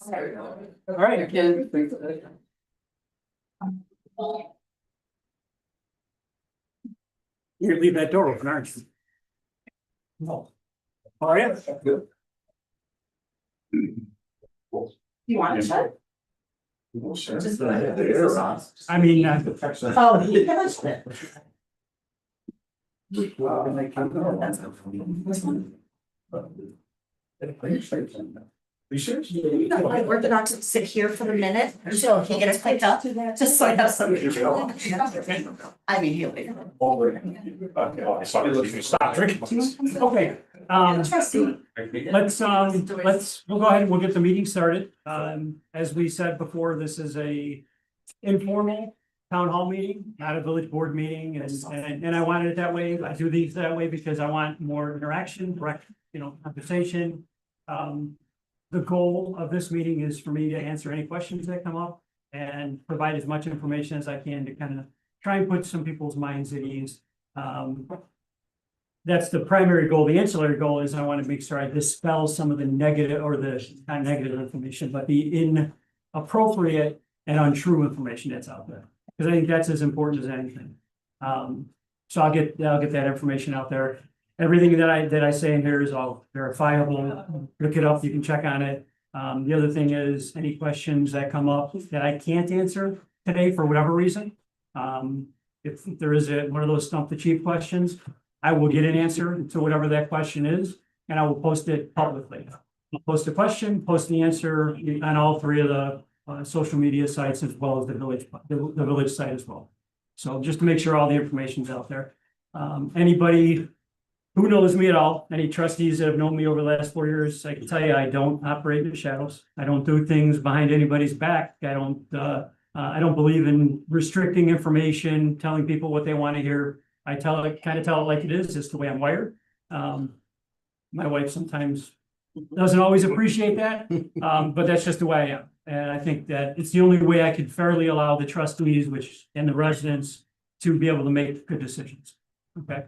All right, again. You leave that door open, aren't you? No. All right. Good. You want to check? Just go ahead. I mean, Oh, he finished it. You sure? We're gonna sit here for the minute, so he gets picked up, just so I have some. I mean, he'll be. Okay, sorry, stop drinking. okay, Trustee. we'll go ahead and we'll get the meeting started. As we said before, this is a informal town hall meeting, not a village board meeting, and I wanted it that way. I do these that way because I want more interaction, direct, conversation. The goal of this meeting is for me to answer any questions that come up and provide as much information as I can to kind of try and put some people's minds at ease. That's the primary goal. The ancillary goal is I want to make sure I dispel some of the negative or the not negative information, but the inappropriate and untrue information that's out there. Because I think that's as important as anything. So I'll get that information out there. Everything that I say in here is all verifiable. Look it up, you can check on it. The other thing is any questions that come up that I can't answer today for whatever reason. If there is one of those stump the chief questions, I will get an answer to whatever that question is, and I will post it publicly. I'll post a question, post the answer on all three of the social media sites as well as the village site as well. So just to make sure all the information's out there. Anybody who knows me at all, any trustees that have known me over the last 4 years, I can tell you, I don't operate in the shadows. I don't do things behind anybody's back. I don't believe in restricting information, telling people what they want to hear. I tell it like it is, just the way I'm wired. My wife sometimes doesn't always appreciate that, but that's just the way I am. And I think that it's the only way I could fairly allow the trustees, and the residents to be able to make good decisions. Okay.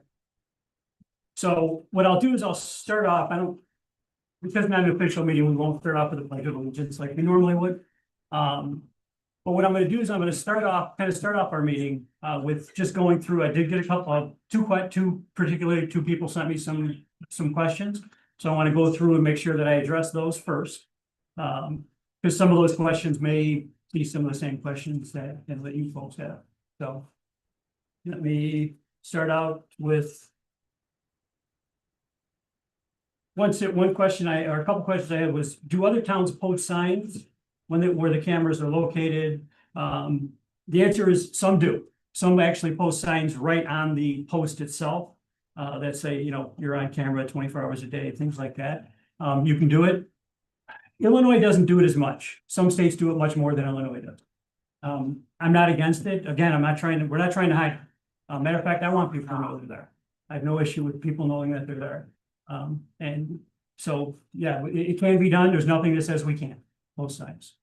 So what I'll do is I'll start off, because not an official meeting, we won't start off with a pledge of allegiance like we normally would. But what I'm going to do is I'm going to start off our meeting with just going through. I did get a couple of particularly two people sent me some questions. So I want to go through and make sure that I address those first. Because some of those questions may be some of the same questions that you folks have. So let me start out with one question or a couple questions I had was, do other towns post signs where the cameras are located? The answer is some do. Some actually post signs right on the post itself that say, you're on camera 24 hours a day, things like that. You can do it. Illinois doesn't do it as much. Some states do it much more than Illinois does. I'm not against it. Again, we're not trying to hide. Matter of fact, I want people to know they're there. I have no issue with people knowing that they're there. And so, yeah, it can be done. There's nothing that says we can't, both sides.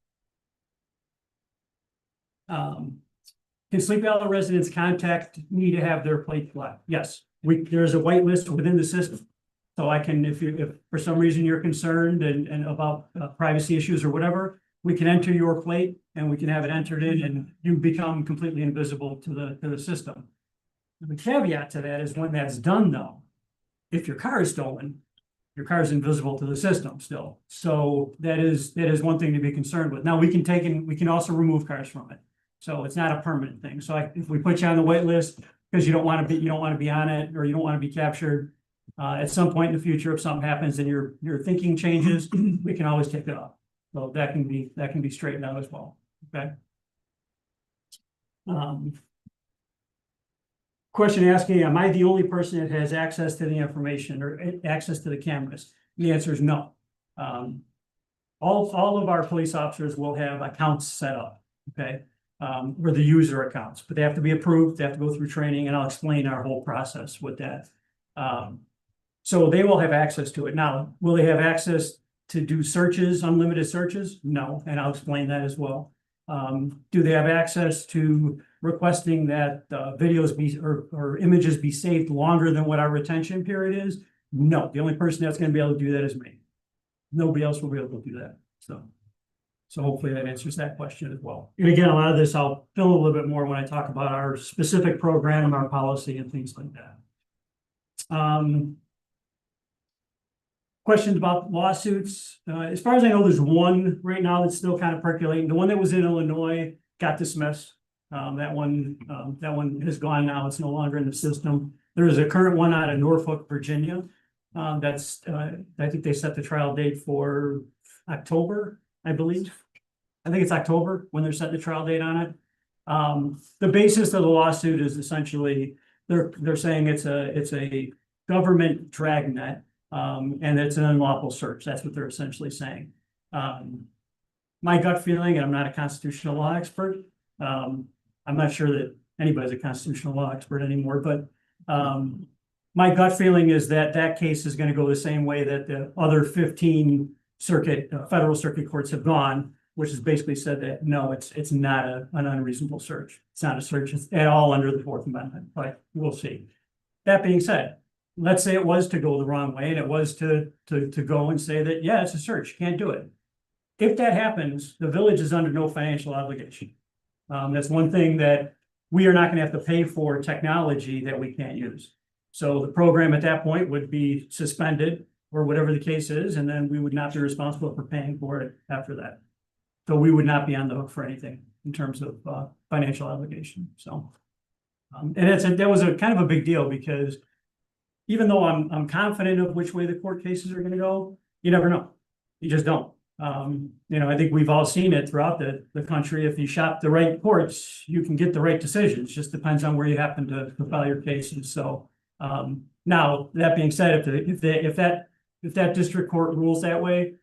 Can Sleepy Hollow residents contact me to have their plate flat? Yes, there's a white list within the system. So I can, if for some reason you're concerned and about privacy issues or whatever, we can enter your plate and we can have it entered in and you become completely invisible to the system. The caveat to that is when that's done though, if your car is stolen, your car is invisible to the system still. So that is one thing to be concerned with. Now we can also remove cars from it. So it's not a permanent thing. So if we put you on the wait list because you don't want to be on it or you don't want to be captured, at some point in the future, if something happens and your thinking changes, we can always take it off. So that can be straightened out as well. Okay. Question asking, am I the only person that has access to the information or access to the cameras? The answer is no. All of our police officers will have accounts set up, okay, or the user accounts, but they have to be approved. They have to go through training, and I'll explain our whole process with that. So they will have access to it. Now, will they have access to do searches, unlimited searches? No, and I'll explain that as well. Do they have access to requesting that videos or images be saved longer than what our retention period is? No, the only person that's going to be able to do that is me. Nobody else will be able to do that. So So hopefully that answers that question as well. And again, a lot of this I'll fill a little bit more when I talk about our specific program, our policy and things like that. Questions about lawsuits? As far as I know, there's one right now that's still kind of percolating. The one that was in Illinois got dismissed. That one has gone now. It's no longer in the system. There is a current one out of Norfolk, Virginia. I think they set the trial date for October, I believe. I think it's October when they're setting the trial date on it. The basis of the lawsuit is essentially they're saying it's a government dragnet, and it's an unlawful search. That's what they're essentially saying. My gut feeling, and I'm not a constitutional law expert, I'm not sure that anybody's a constitutional law expert anymore, but my gut feeling is that that case is going to go the same way that the other 15 federal circuit courts have gone, which has basically said that no, it's not an unreasonable search. It's not a search at all under the Fourth Amendment, but we'll see. That being said, let's say it was to go the wrong way and it was to go and say that, yeah, it's a search, can't do it. If that happens, the village is under no financial obligation. That's one thing that we are not going to have to pay for technology that we can't use. So the program at that point would be suspended or whatever the case is, and then we would not be responsible for paying for it after that. So we would not be on the hook for anything in terms of financial obligation. So, and that was a kind of a big deal because even though I'm confident of which way the court cases are going to go, you never know. You just don't. I think we've all seen it throughout the country. If you shop the right courts, you can get the right decisions. Just depends on where you happen to file your cases. So now that being said, if that district court rules that way,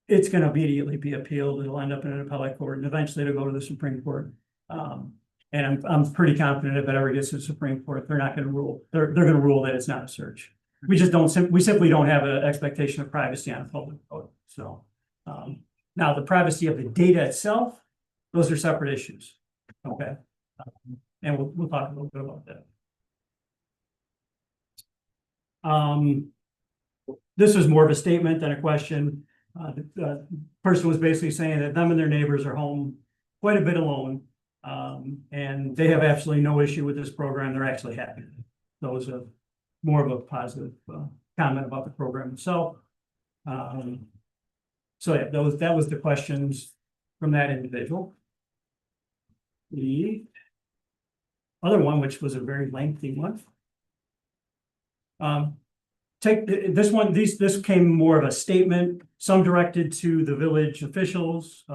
it's going to immediately be appealed. It'll end up in an appellate court, and eventually it'll go to the Supreme Court. And I'm pretty confident if it ever gets to the Supreme Court, they're not going to rule. They're going to rule that it's not a search. We simply don't have an expectation of privacy on a public vote. So now the privacy of the data itself, those are separate issues. Okay, and we'll talk a little bit about that. This was more of a statement than a question. The person was basically saying that them and their neighbors are home quite a bit alone. And they have absolutely no issue with this program. They're actually happy. So it was more of a positive comment about the program itself. So yeah, that was the questions from that individual. The other one, which was a very lengthy one. Take this one. This came more of a statement, some directed to the village officials.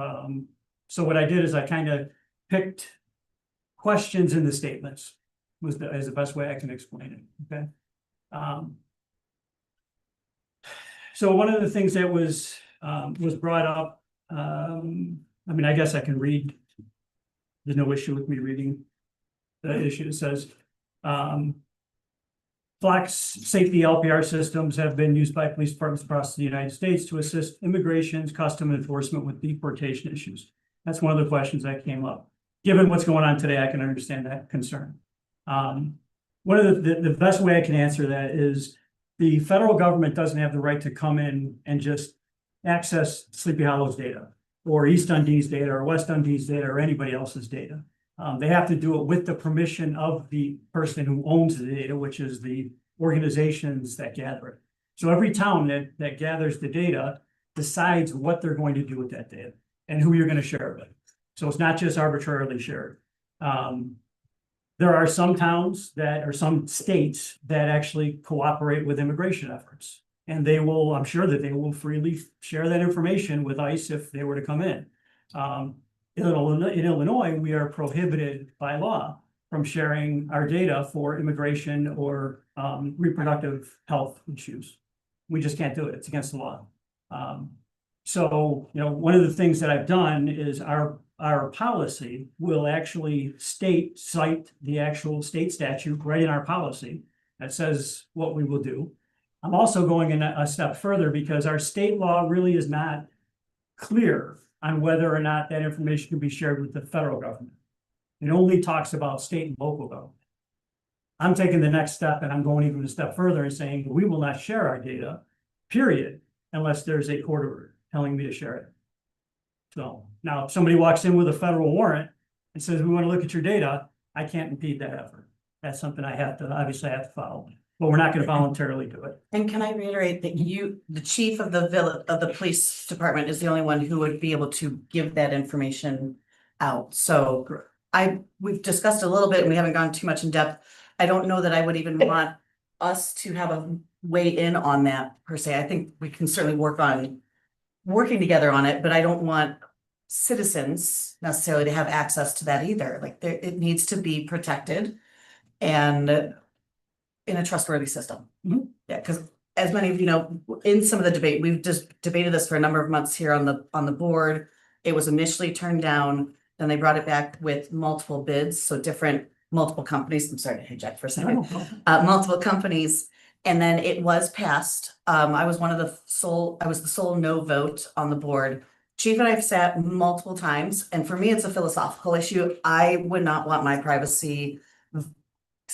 So what I did is I kind of picked questions in the statements is the best way I can explain it. Okay. So one of the things that was brought up, I guess I can read. There's no issue with me reading the issue. It says, Flex safety LPR systems have been used by police departments across the United States to assist immigration, custom enforcement with deportation issues. That's one of the questions that came up. Given what's going on today, I can understand that concern. One of the best way I can answer that is the federal government doesn't have the right to come in and just access Sleepy Hollow's data or East Dundee's data or West Dundee's data or anybody else's data. They have to do it with the permission of the person who owns the data, which is the organizations that gather it. So every town that gathers the data decides what they're going to do with that data and who you're going to share it with. So it's not just arbitrarily shared. There are some towns or some states that actually cooperate with immigration efforts. And I'm sure that they will freely share that information with ICE if they were to come in. In Illinois, we are prohibited by law from sharing our data for immigration or reproductive health issues. We just can't do it. It's against the law. So, one of the things that I've done is our policy will actually cite the actual state statute right in our policy that says what we will do. I'm also going in a step further because our state law really is not clear on whether or not that information can be shared with the federal government. It only talks about state and local government. I'm taking the next step and I'm going even a step further and saying we will not share our data, period, unless there's a court order telling me to share it. So now if somebody walks in with a federal warrant and says, we want to look at your data, I can't impede that effort. That's something I have to, obviously I have to follow, but we're not going to voluntarily do it. And can I reiterate that the chief of the police department is the only one who would be able to give that information out, so. Correct. We've discussed a little bit and we haven't gone too much in depth. I don't know that I would even want us to have a weigh in on that per se. I think we can certainly work on working together on it, but I don't want citizens necessarily to have access to that either. Like it needs to be protected and in a trustworthy system. Mhm. Yeah, because as many of you know, in some of the debate, we've just debated this for a number of months here on the board. It was initially turned down, then they brought it back with multiple bids, so multiple companies. I'm sorry to hijack for a second. Multiple companies, and then it was passed. I was the sole no vote on the board. Chief and I have sat multiple times, and for me, it's a philosophical issue. I would not want my privacy,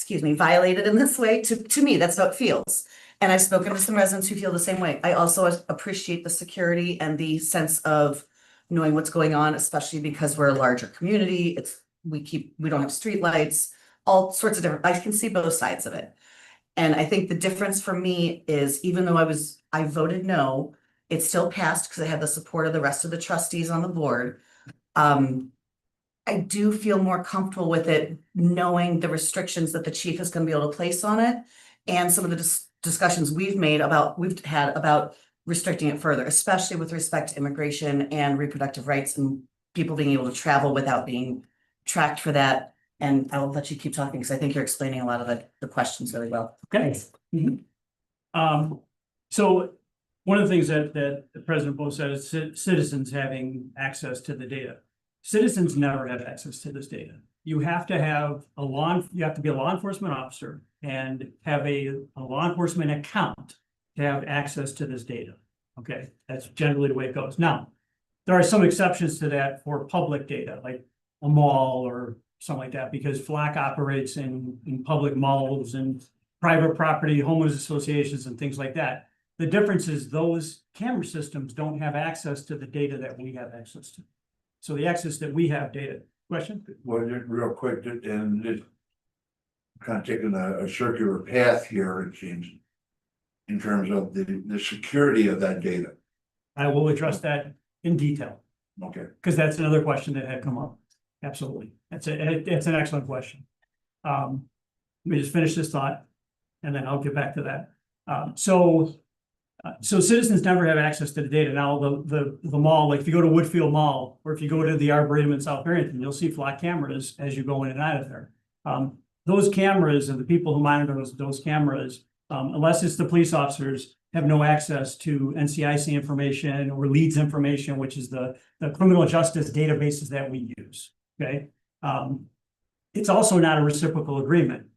violated in this way. To me, that's how it feels. And I've spoken to some residents who feel the same way. I also appreciate the security and the sense of knowing what's going on, especially because we're a larger community. We don't have streetlights, all sorts of different, I can see both sides of it. And I think the difference for me is even though I voted no, it still passed because I had the support of the rest of the trustees on the board. I do feel more comfortable with it, knowing the restrictions that the chief is going to be able to place on it. And some of the discussions we've had about restricting it further, especially with respect to immigration and reproductive rights and people being able to travel without being tracked for that. And I will let you keep talking because I think you're explaining a lot of the questions really well. Okay. Mhm. So one of the things that President Bo said is citizens having access to the data. Citizens never have access to this data. You have to you have to be a law enforcement officer and have a law enforcement account to have access to this data. Okay, that's generally the way it goes. Now, there are some exceptions to that for public data, like a mall or something like that, because FLOC operates in public malls and private property, homeowners associations and things like that. The difference is those camera systems don't have access to the data that we have access to. So the access that we have data, question? Well, just real quick, and just kind of taking a circular path here, it seems, in terms of the security of that data. I will address that in detail, Okay. because that's another question that had come up. Absolutely. It's an excellent question. Let me just finish this thought and then I'll get back to that. So citizens never have access to the data. Now, the mall, like if you go to Woodfield Mall, or if you go to the Arboretum in South Barrington, you'll see FLOC cameras as you go in and out of there. Those cameras and the people who monitor those cameras, unless it's the police officers, have no access to NCIC information or LEADS information, which is the criminal justice databases that we use, okay? It's also not a reciprocal agreement.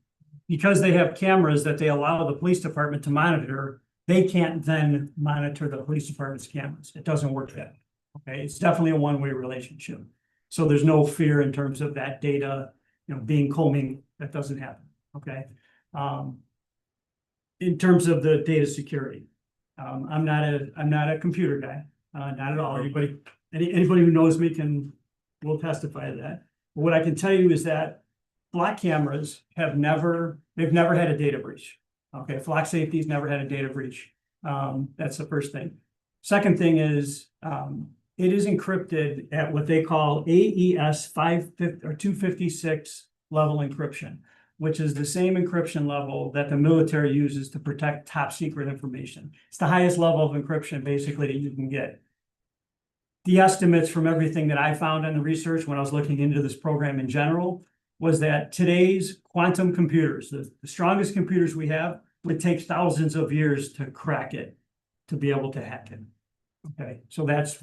Because they have cameras that they allow the police department to monitor, they can't then monitor the police department's cameras. It doesn't work that way, okay? It's definitely a one-way relationship. So there's no fear in terms of that data, being combing. That doesn't happen, okay? In terms of the data security, I'm not a computer guy, not at all. Anybody who knows me will testify to that. But what I can tell you is that FLOC cameras they've never had a data breach. Okay, FLOC Safety's never had a data breach. That's the first thing. Second thing is, it is encrypted at what they call AES 550 or 256 level encryption, which is the same encryption level that the military uses to protect top secret information. It's the highest level of encryption basically that you can get. The estimates from everything that I found in the research when I was looking into this program in general was that today's quantum computers, the strongest computers we have, would take thousands of years to crack it, to be able to hack it. Okay, so that's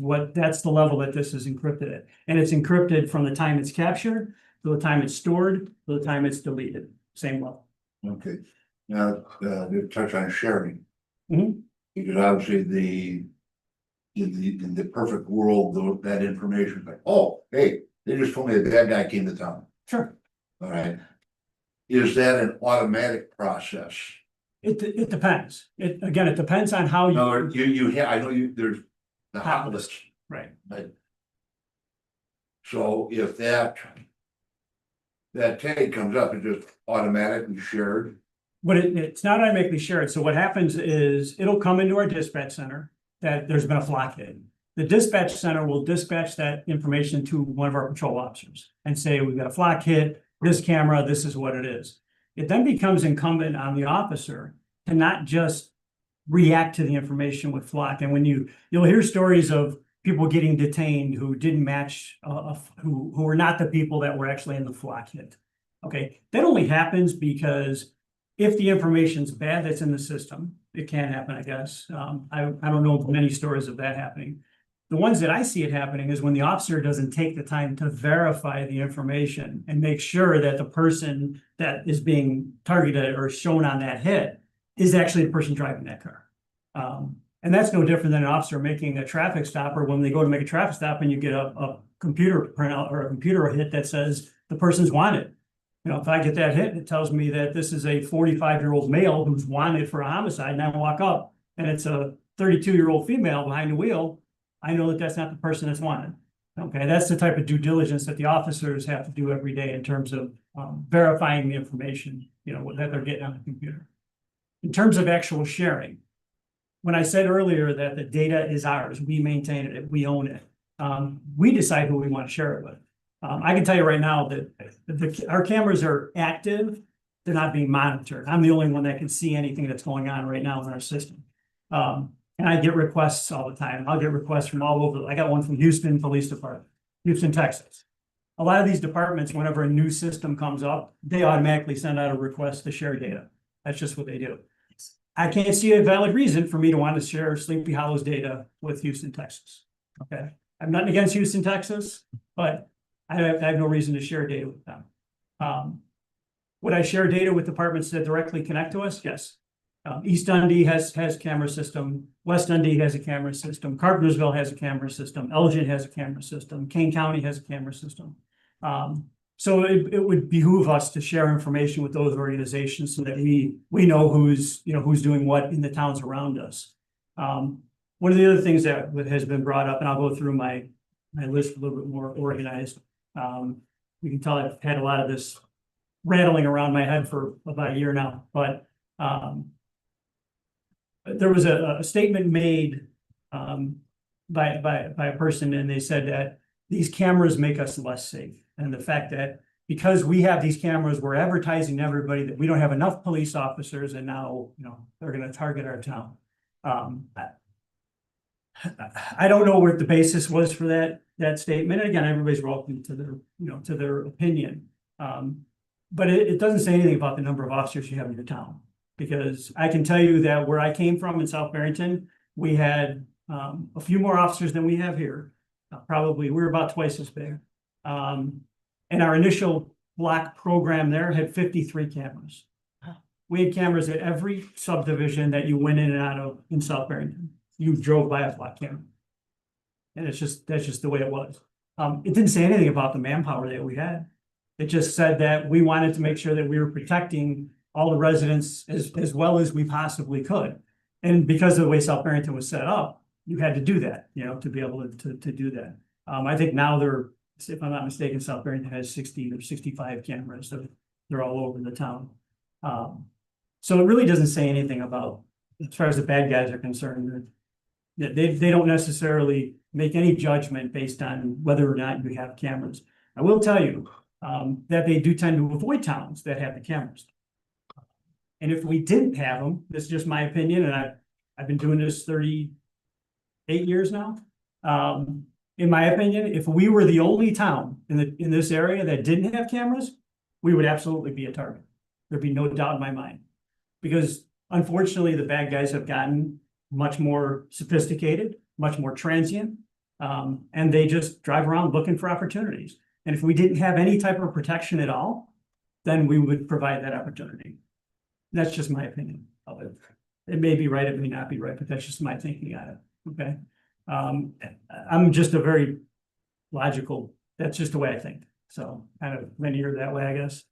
the level that this is encrypted at. And it's encrypted from the time it's captured to the time it's stored to the time it's deleted, same level. Okay. Now, to touch on sharing. Mhm. Because obviously in the perfect world, that information, like, oh, hey, they just told me the bad guy came to town. Sure. All right. Is that an automatic process? It depends. It depends on how No, you, I know there's the hot list, right. but So if that tag comes up, it just automatically shared. But it's not automatically shared. So what happens is it'll come into our dispatch center that there's been a flock hit. The dispatch center will dispatch that information to one of our patrol officers and say, we've got a flock hit, this camera, this is what it is. It then becomes incumbent on the officer to not just react to the information with flock. And when you'll hear stories of people getting detained who didn't match, who were not the people that were actually in the flock hit. Okay, that only happens because if the information's bad that's in the system, it can happen, I guess. I don't know of many stories of that happening. The ones that I see it happening is when the officer doesn't take the time to verify the information and make sure that the person that is being targeted or shown on that hit is actually the person driving that car. And that's no different than an officer making a traffic stop, or when they go to make a traffic stop and you get a computer printout or a computer hit that says the person's wanted. You know, if I get that hit, it tells me that this is a 45-year-old male who's wanted for a homicide, and I walk up and it's a 32-year-old female behind the wheel, I know that that's not the person that's wanted. Okay, that's the type of due diligence that the officers have to do every day in terms of verifying the information, you know, that they're getting on the computer. In terms of actual sharing, when I said earlier that the data is ours, we maintain it, we own it. We decide who we want to share it with. I can tell you right now that our cameras are active. They're not being monitored. I'm the only one that can see anything that's going on right now in our system. And I get requests all the time. I'll get requests from all over. I got one from Houston Police Department, Houston, Texas. A lot of these departments, whenever a new system comes up, they automatically send out a request to share data. That's just what they do. I can't see a valid reason for me to want to share Sleepy Hollow's data with Houston, Texas. Okay, I'm nothing against Houston, Texas, but I have no reason to share data with them. Would I share data with departments that directly connect to us? Yes. East Dundee has camera system. West Dundee has a camera system. Carpentersville has a camera system. Elgin has a camera system. Kane County has a camera system. So it would behoove us to share information with those organizations so that we know who's doing what in the towns around us. One of the other things that has been brought up, and I'll go through my list a little bit more organized. You can tell I've had a lot of this rattling around my head for about a year now, but there was a statement made by a person, and they said that these cameras make us less safe. And the fact that because we have these cameras, we're advertising to everybody that we don't have enough police officers, and now, you know, they're going to target our town. I don't know what the basis was for that statement. And again, everybody's welcome to their opinion. But it doesn't say anything about the number of officers you have in your town, because I can tell you that where I came from in South Barrington, we had a few more officers than we have here. Probably we're about twice as big. And our initial block program there had 53 cameras. We had cameras at every subdivision that you went in and out of in South Barrington. You drove by a block camera. And that's just the way it was. It didn't say anything about the manpower that we had. It just said that we wanted to make sure that we were protecting all the residents as well as we possibly could. And because of the way South Barrington was set up, you had to do that, you know, to be able to do that. I think now if I'm not mistaken, South Barrington has 60 or 65 cameras. So they're all over the town. So it really doesn't say anything about, as far as the bad guys are concerned, that they don't necessarily make any judgment based on whether or not you have cameras. I will tell you that they do tend to avoid towns that have the cameras. And if we didn't have them, this is just my opinion, and I've been doing this 38 years now. In my opinion, if we were the only town in this area that didn't have cameras, we would absolutely be a target. There'd be no doubt in my mind. Because unfortunately, the bad guys have gotten much more sophisticated, much more transient, and they just drive around looking for opportunities. And if we didn't have any type of protection at all, then we would provide that opportunity. That's just my opinion of it. It may be right, it may not be right, but that's just my thinking on it, okay? I'm just a very logical, that's just the way I think. So kind of linear that way, I guess.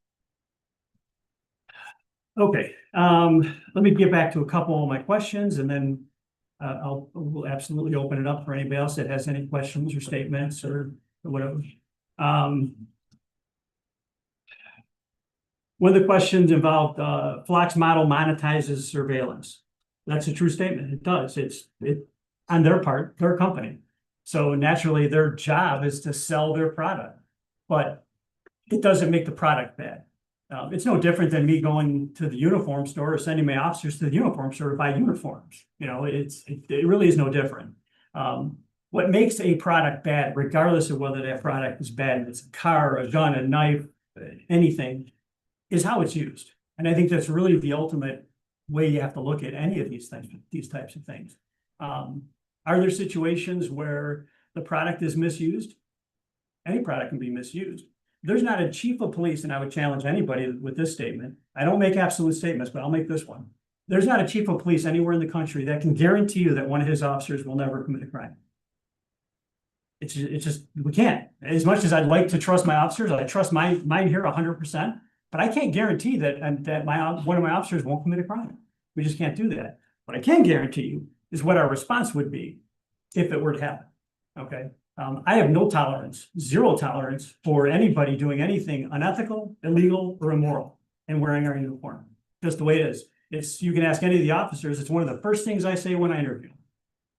Okay, let me get back to a couple of my questions, and then we'll absolutely open it up for anybody else that has any questions or statements or whatever. One of the questions involved, Flock's model monetizes surveillance. That's a true statement. It does. It on their part, their company. So naturally, their job is to sell their product, but it doesn't make the product bad. It's no different than me going to the uniform store or sending my officers to the uniform store to buy uniforms. You know, it really is no different. What makes a product bad, regardless of whether that product is bad, if it's a car, a gun, a knife, anything, is how it's used. And I think that's really the ultimate way you have to look at any of these things, these types of things. Are there situations where the product is misused? Any product can be misused. There's not a chief of police, and I would challenge anybody with this statement. I don't make absolute statements, but I'll make this one. There's not a chief of police anywhere in the country that can guarantee you that one of his officers will never commit a crime. It's just, we can't. As much as I'd like to trust my officers, I trust mine here 100%, but I can't guarantee that one of my officers won't commit a crime. We just can't do that. What I can guarantee you is what our response would be if it were to happen, okay? I have no tolerance, zero tolerance for anybody doing anything unethical, illegal, or immoral and wearing our uniform. Just the way it is. You can ask any of the officers, it's one of the first things I say when I interview.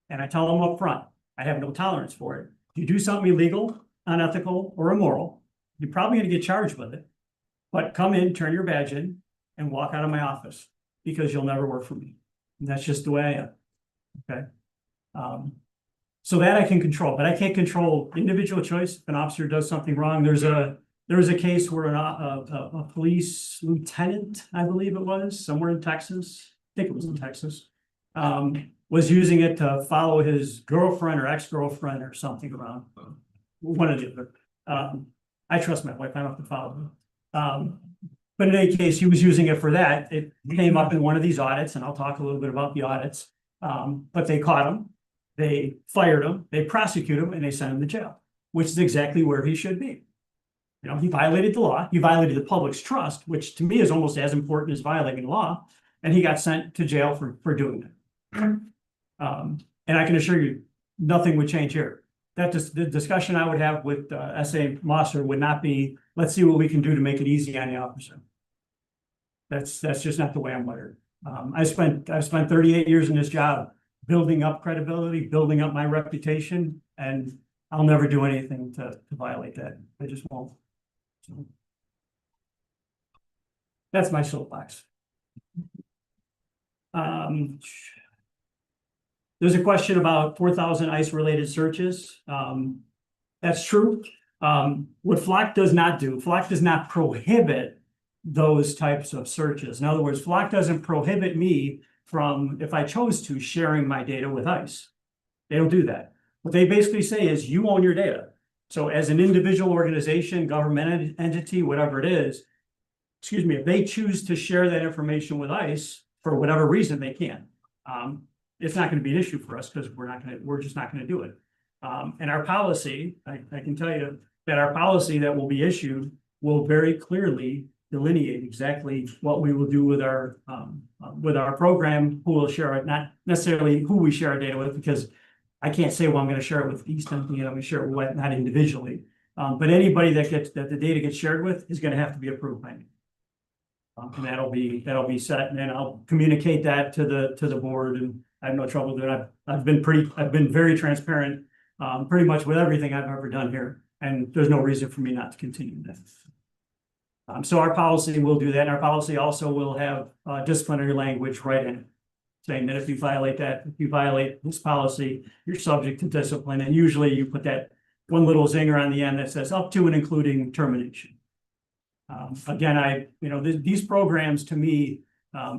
And I tell them up front, I have no tolerance for it. If you do something illegal, unethical, or immoral, you're probably gonna get charged with it. But come in, turn your badge in, and walk out of my office, because you'll never work for me. And that's just the way I am, okay? So that I can control, but I can't control individual choice. If an officer does something wrong, there was a case where a police lieutenant, I believe it was, somewhere in Texas, I think it was in Texas, was using it to follow his girlfriend or ex-girlfriend or something around, one or the other. I trust my wife, I don't have to follow her. But in any case, he was using it for that. It came up in one of these audits, and I'll talk a little bit about the audits. But they caught him, they fired him, they prosecuted him, and they sent him to jail, which is exactly where he should be. You know, he violated the law, he violated the public's trust, which to me is almost as important as violating the law, and he got sent to jail for doing it. And I can assure you, nothing would change here. The discussion I would have with S.A. Mosser would not be, let's see what we can do to make it easy on the officer. That's just not the way I'm wired. I've spent 38 years in this job, building up credibility, building up my reputation, and I'll never do anything to violate that. I just won't. So that's my soapbox. There's a question about 4,000 ICE-related searches. That's true. What Flock does not do, Flock does not prohibit those types of searches. In other words, Flock doesn't prohibit me from, if I chose to, sharing my data with ICE. They don't do that. What they basically say is you own your data. So as an individual organization, government entity, whatever it is, excuse me, if they choose to share that information with ICE for whatever reason, they can. It's not going to be an issue for us because we're just not going to do it. And our policy, I can tell you that our policy that will be issued will very clearly delineate exactly what we will do with our program, who will share it, not necessarily who we share our data with, because I can't say, well, I'm going to share it with Easton, I'm going to share it with, not individually. But anybody that the data gets shared with is going to have to be approved by me. And that'll be set, and then I'll communicate that to the board, and I have no trouble doing it. I've been very transparent, pretty much with everything I've ever done here, and there's no reason for me not to continue that. So our policy will do that, and our policy also will have disciplinary language right in it, saying that if you violate this policy, you're subject to discipline, and usually you put that one little zinger on the end that says up to and including termination. Again, these programs to me,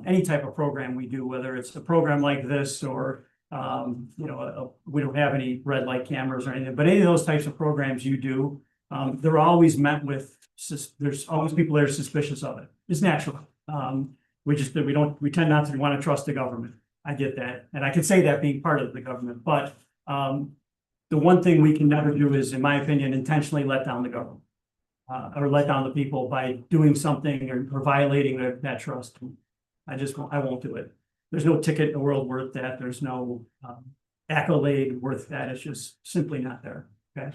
any type of program we do, whether it's a program like this or, we don't have any red light cameras or anything, but any of those types of programs you do, they're always met with, there's always people that are suspicious of it. It's natural. We tend not to want to trust the government. I get that. And I can say that being part of the government, but, the one thing we can never do is, in my opinion, intentionally let down the government. Or let down the people by doing something or violating that trust. I won't do it. There's no ticket in the world worth that. There's no accolade worth that. It's just simply not there. Okay.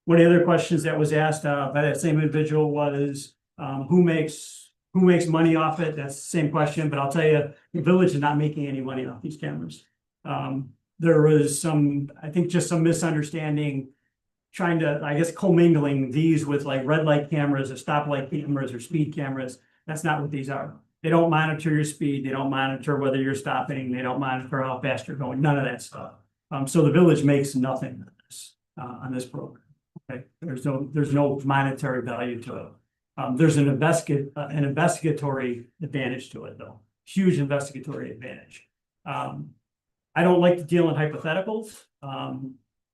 One of the other questions that was asked by that same individual was, who makes money off it? That's the same question, but I'll tell you, the village is not making any money off these cameras. There was I think just some misunderstanding, trying to, I guess, commingling these with like red light cameras or stoplight cameras or speed cameras. That's not what these are. They don't monitor your speed. They don't monitor whether you're stopping. They don't monitor how fast you're going, none of that stuff. So the village makes nothing on this program. Okay, there's no monetary value to it. There's an investigatory advantage to it, though. Huge investigatory advantage. I don't like to deal in hypotheticals,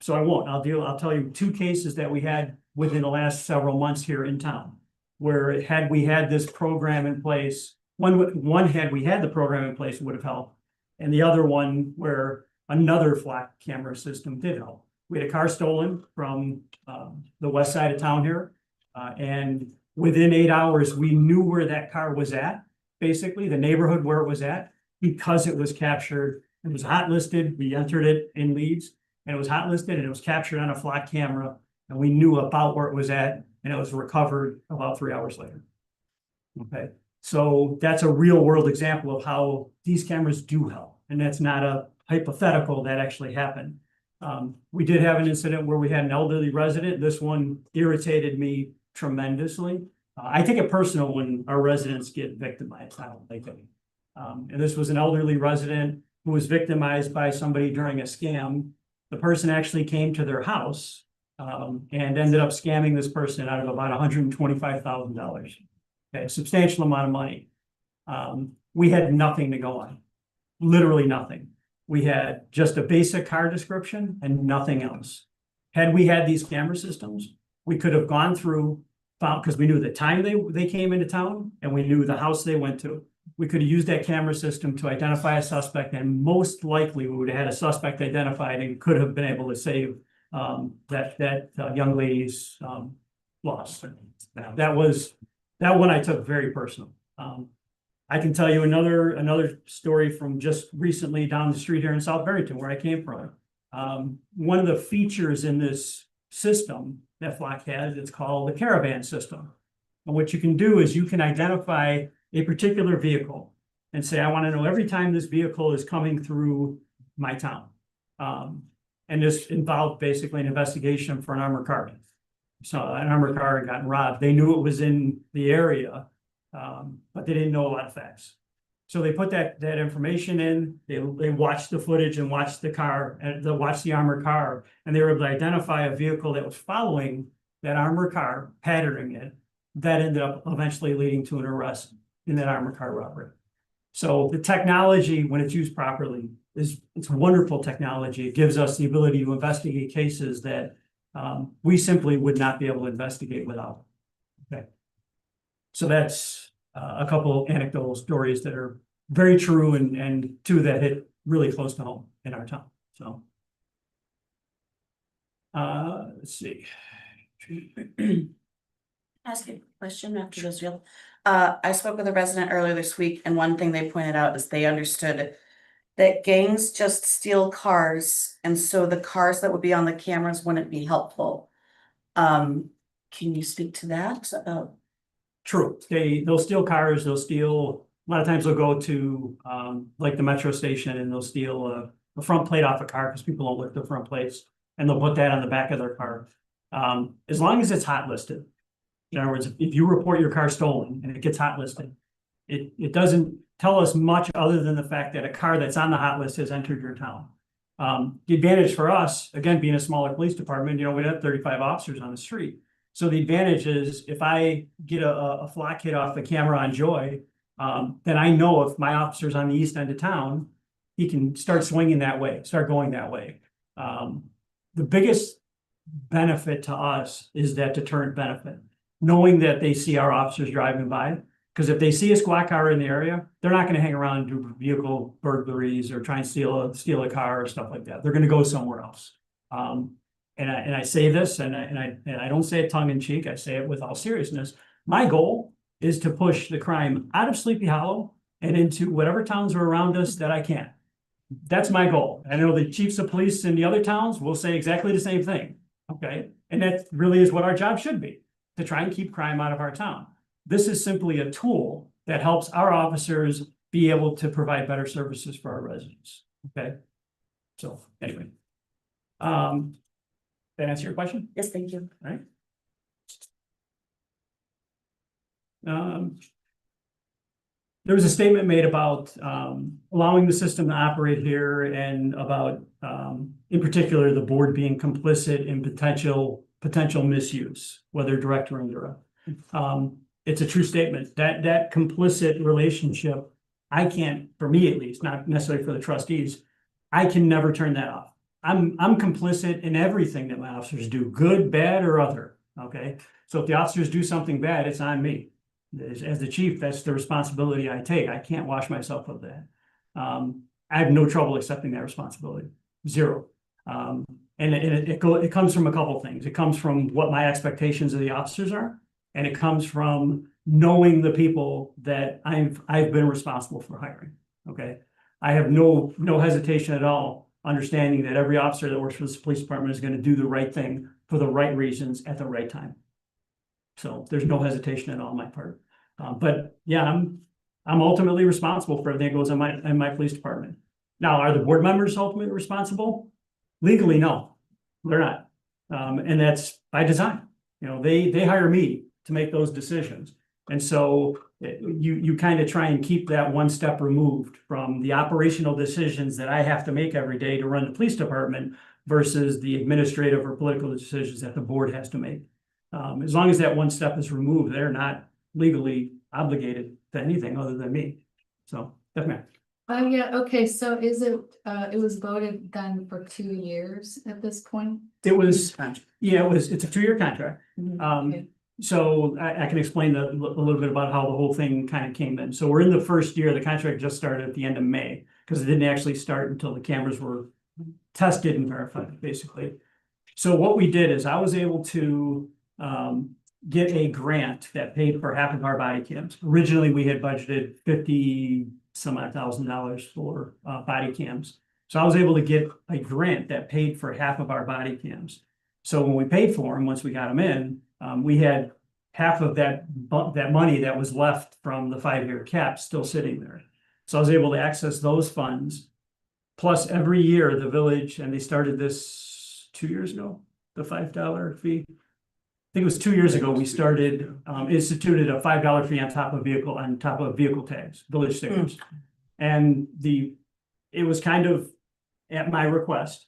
so I won't. I'll tell you two cases that we had within the last several months here in town, where had we had this program in place, one had we had the program in place would have helped, and the other one where another flock camera system did help. We had a car stolen from the west side of town here, and within 8 hours, we knew where that car was at, basically the neighborhood where it was at, because it was captured. It was hot listed. We entered it in leads, and it was hot listed, and it was captured on a flock camera, and we knew about where it was at, and it was recovered about 3 hours later. Okay, so that's a real world example of how these cameras do help, and that's not a hypothetical, that actually happened. We did have an incident where we had an elderly resident. This one irritated me tremendously. I take it personal when our residents get victimized. I don't like it. And this was an elderly resident who was victimized by somebody during a scam. The person actually came to their house and ended up scamming this person out of about $125,000. Okay, a substantial amount of money. We had nothing to go on, literally nothing. We had just a basic car description and nothing else. Had we had these camera systems, we could have gone through, found, because we knew the time they came into town and we knew the house they went to. We could have used that camera system to identify a suspect, and most likely we would have had a suspect identified and could have been able to save that young lady's loss. That one I took very personal. I can tell you another story from just recently down the street here in South Barrington, where I came from. One of the features in this system that Flock has, it's called the caravan system. And what you can do is you can identify a particular vehicle and say, I want to know every time this vehicle is coming through my town. And this involved basically an investigation for an armored car. So an armored car had gotten robbed. They knew it was in the area, but they didn't know a lot of facts. So they put that information in, they watched the footage and watched the car, and they watched the armored car, and they were able to identify a vehicle that was following that armored car, patterning it. That ended up eventually leading to an arrest in that armored car robbery. So the technology, when it's used properly, it's wonderful technology. It gives us the ability to investigate cases that we simply would not be able to investigate without. Okay. So that's a couple of anecdotal stories that are very true, and two that hit really close to home in our town. So let's see. Ask a question after those real. I spoke with a resident earlier this week, and one thing they pointed out is they understood that gangs just steal cars, and so the cars that would be on the cameras wouldn't be helpful. Can you speak to that? True. They'll steal cars. They'll steal. A lot of times they'll go to like the metro station, and they'll steal a front plate off a car because people don't lift the front plates, and they'll put that on the back of their car. As long as it's hot listed. In other words, if you report your car stolen and it gets hot listed, it doesn't tell us much other than the fact that a car that's on the hot list has entered your town. The advantage for us, again, being a smaller police department, we have 35 officers on the street. So the advantage is if I get a flock hit off the camera on Joy, then I know if my officer's on the east end of town, he can start swinging that way, start going that way. The biggest benefit to us is that deterrent benefit, knowing that they see our officers driving by. Because if they see a squad car in the area, they're not going to hang around and do vehicle burglaries or try and steal a car or stuff like that. They're going to go somewhere else. And I say this, and I don't say it tongue in cheek. I say it with all seriousness. My goal is to push the crime out of Sleepy Hollow and into whatever towns are around us that I can. That's my goal. I know the chiefs of police in the other towns will say exactly the same thing. Okay, and that really is what our job should be, to try and keep crime out of our town. This is simply a tool that helps our officers be able to provide better services for our residents, okay? So, anyway. That answer your question? Yes, thank you. Right? There was a statement made about allowing the system to operate here and about in particular, the board being complicit in potential misuse, whether direct or indirect. It's a true statement. That complicit relationship, I can't, for me at least, not necessarily for the trustees, I can never turn that off. I'm complicit in everything that my officers do, good, bad, or other, okay? So if the officers do something bad, it's on me. As the chief, that's the responsibility I take. I can't wash myself of that. I have no trouble accepting that responsibility, zero. And it comes from a couple of things. It comes from what my expectations of the officers are, and it comes from knowing the people that I've been responsible for hiring, okay? I have no hesitation at all, understanding that every officer that works for this police department is gonna do the right thing for the right reasons at the right time. So there's no hesitation at all on my part. But yeah, I'm ultimately responsible for everything that goes in my police department. Now, are the board members ultimately responsible? Legally, no, they're not. And that's by design. You know, they hire me to make those decisions. And so you kind of try and keep that one step removed from the operational decisions that I have to make every day to run the police department versus the administrative or political decisions that the board has to make. As long as that one step is removed, they're not legally obligated to anything other than me. So, definitely. Oh, yeah, okay, so is it, it was voted then for 2 years at this point? It was, yeah, it's a 2-year contract. Okay. So I can explain a little bit about how the whole thing kind of came in. So we're in the first year, the contract just started at the end of May, because it didn't actually start until the cameras were tested and verified, basically. So what we did is I was able to get a grant that paid for half of our body cams. Originally, we had budgeted $50,000 for body cams. So I was able to get a grant that paid for half of our body cams. So when we paid for them, once we got them in, we had half of that money that was left from the 5-year cap still sitting there. So I was able to access those funds. Plus every year, the village, and they started this 2 years ago, the $5 fee. I think it was 2 years ago, we started, instituted a $5 fee on top of vehicle tags, village stickers. And it was kind of at my request.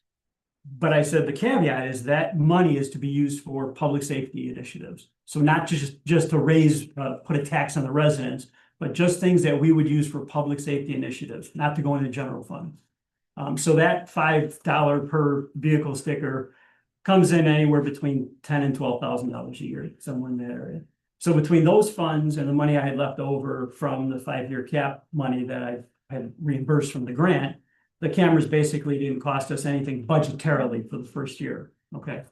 But I said the caveat is that money is to be used for public safety initiatives. So not just to raise, put a tax on the residents, but just things that we would use for public safety initiatives, not to go into general fund. So that $5 per vehicle sticker comes in anywhere between $10,000 and $12,000 a year, somewhere in that area. So between those funds and the money I had left over from the 5-year cap money that I had reimbursed from the grant, the cameras basically didn't cost us anything budgetarily for the first year, okay?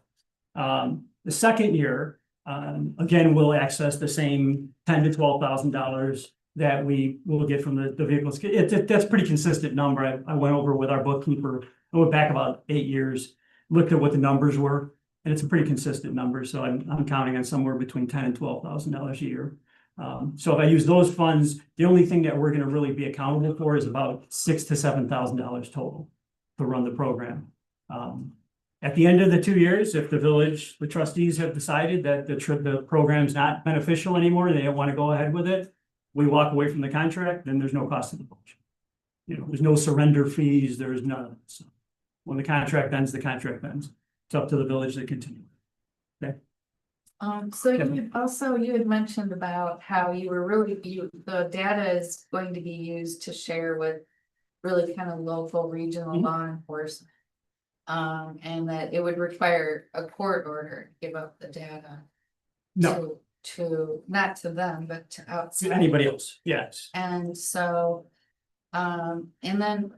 The second year, again, we'll access the same $10,000 to $12,000 that we will get from the vehicles. That's a pretty consistent number. I went over with our bookkeeper, I went back about 8 years, looked at what the numbers were, and it's a pretty consistent number. So I'm counting on somewhere between $10,000 and $12,000 a year. So if I use those funds, the only thing that we're gonna really be accountable for is about $6,000 to $7,000 total to run the program. At the end of the 2 years, if the trustees have decided that the program's not beneficial anymore, they don't want to go ahead with it, we walk away from the contract, then there's no cost to the village. You know, there's no surrender fees, there's none of that. So when the contract ends, the contract ends. It's up to the village to continue. So you had mentioned about how you were the data is going to be used to share with really kind of local, regional law enforcement. And that it would require a court order to give up the data. No, To not to them, but to outside. to anybody else, yes. And so, and then,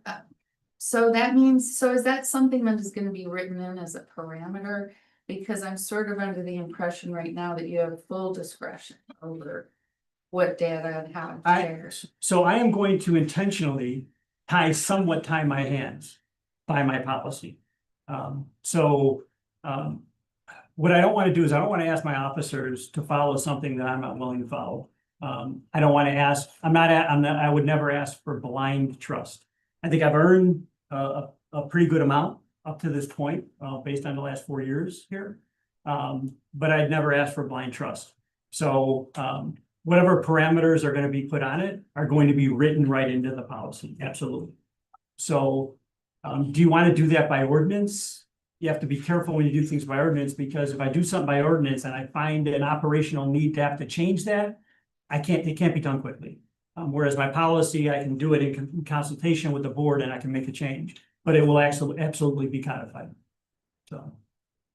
so that means, so is that something that is gonna be written in as a parameter? Because I'm sort of under the impression right now that you have full discretion over what data and how to share. So I am going to intentionally somewhat tie my hands by my policy. what I don't want to do is I don't want to ask my officers to follow something that I'm not willing to follow. I don't want to ask, I would never ask for blind trust. I think I've earned a pretty good amount up to this point, based on the last 4 years here. But I'd never ask for blind trust. So, whatever parameters are going to be put on it are going to be written right into the policy, absolutely. So, do you want to do that by ordinance? You have to be careful when you do things by ordinance, because if I do something by ordinance and I find an operational need to have to change that, it can't be done quickly. Whereas my policy, I can do it in consultation with the board and I can make a change, but it will absolutely be codified. So,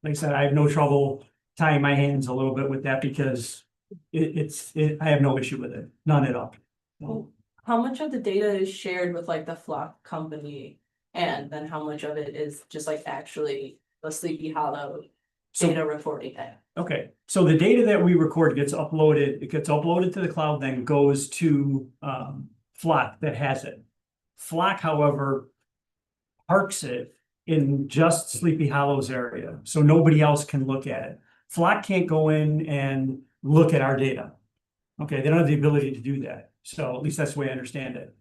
like I said, I have no trouble tying my hands a little bit with that because I have no issue with it, none at all. So, How much of the data is shared with like the flock company? And then how much of it is just like actually the Sleepy Hollow So- data reporting it? Okay, so the data that we record gets uploaded, it gets uploaded to the cloud, then goes to Flock that has it. Flock, however, parks it in just Sleepy Hollow's area, so nobody else can look at it. Flock can't go in and look at our data. Okay, they don't have the ability to do that, so at least that's the way I understand it.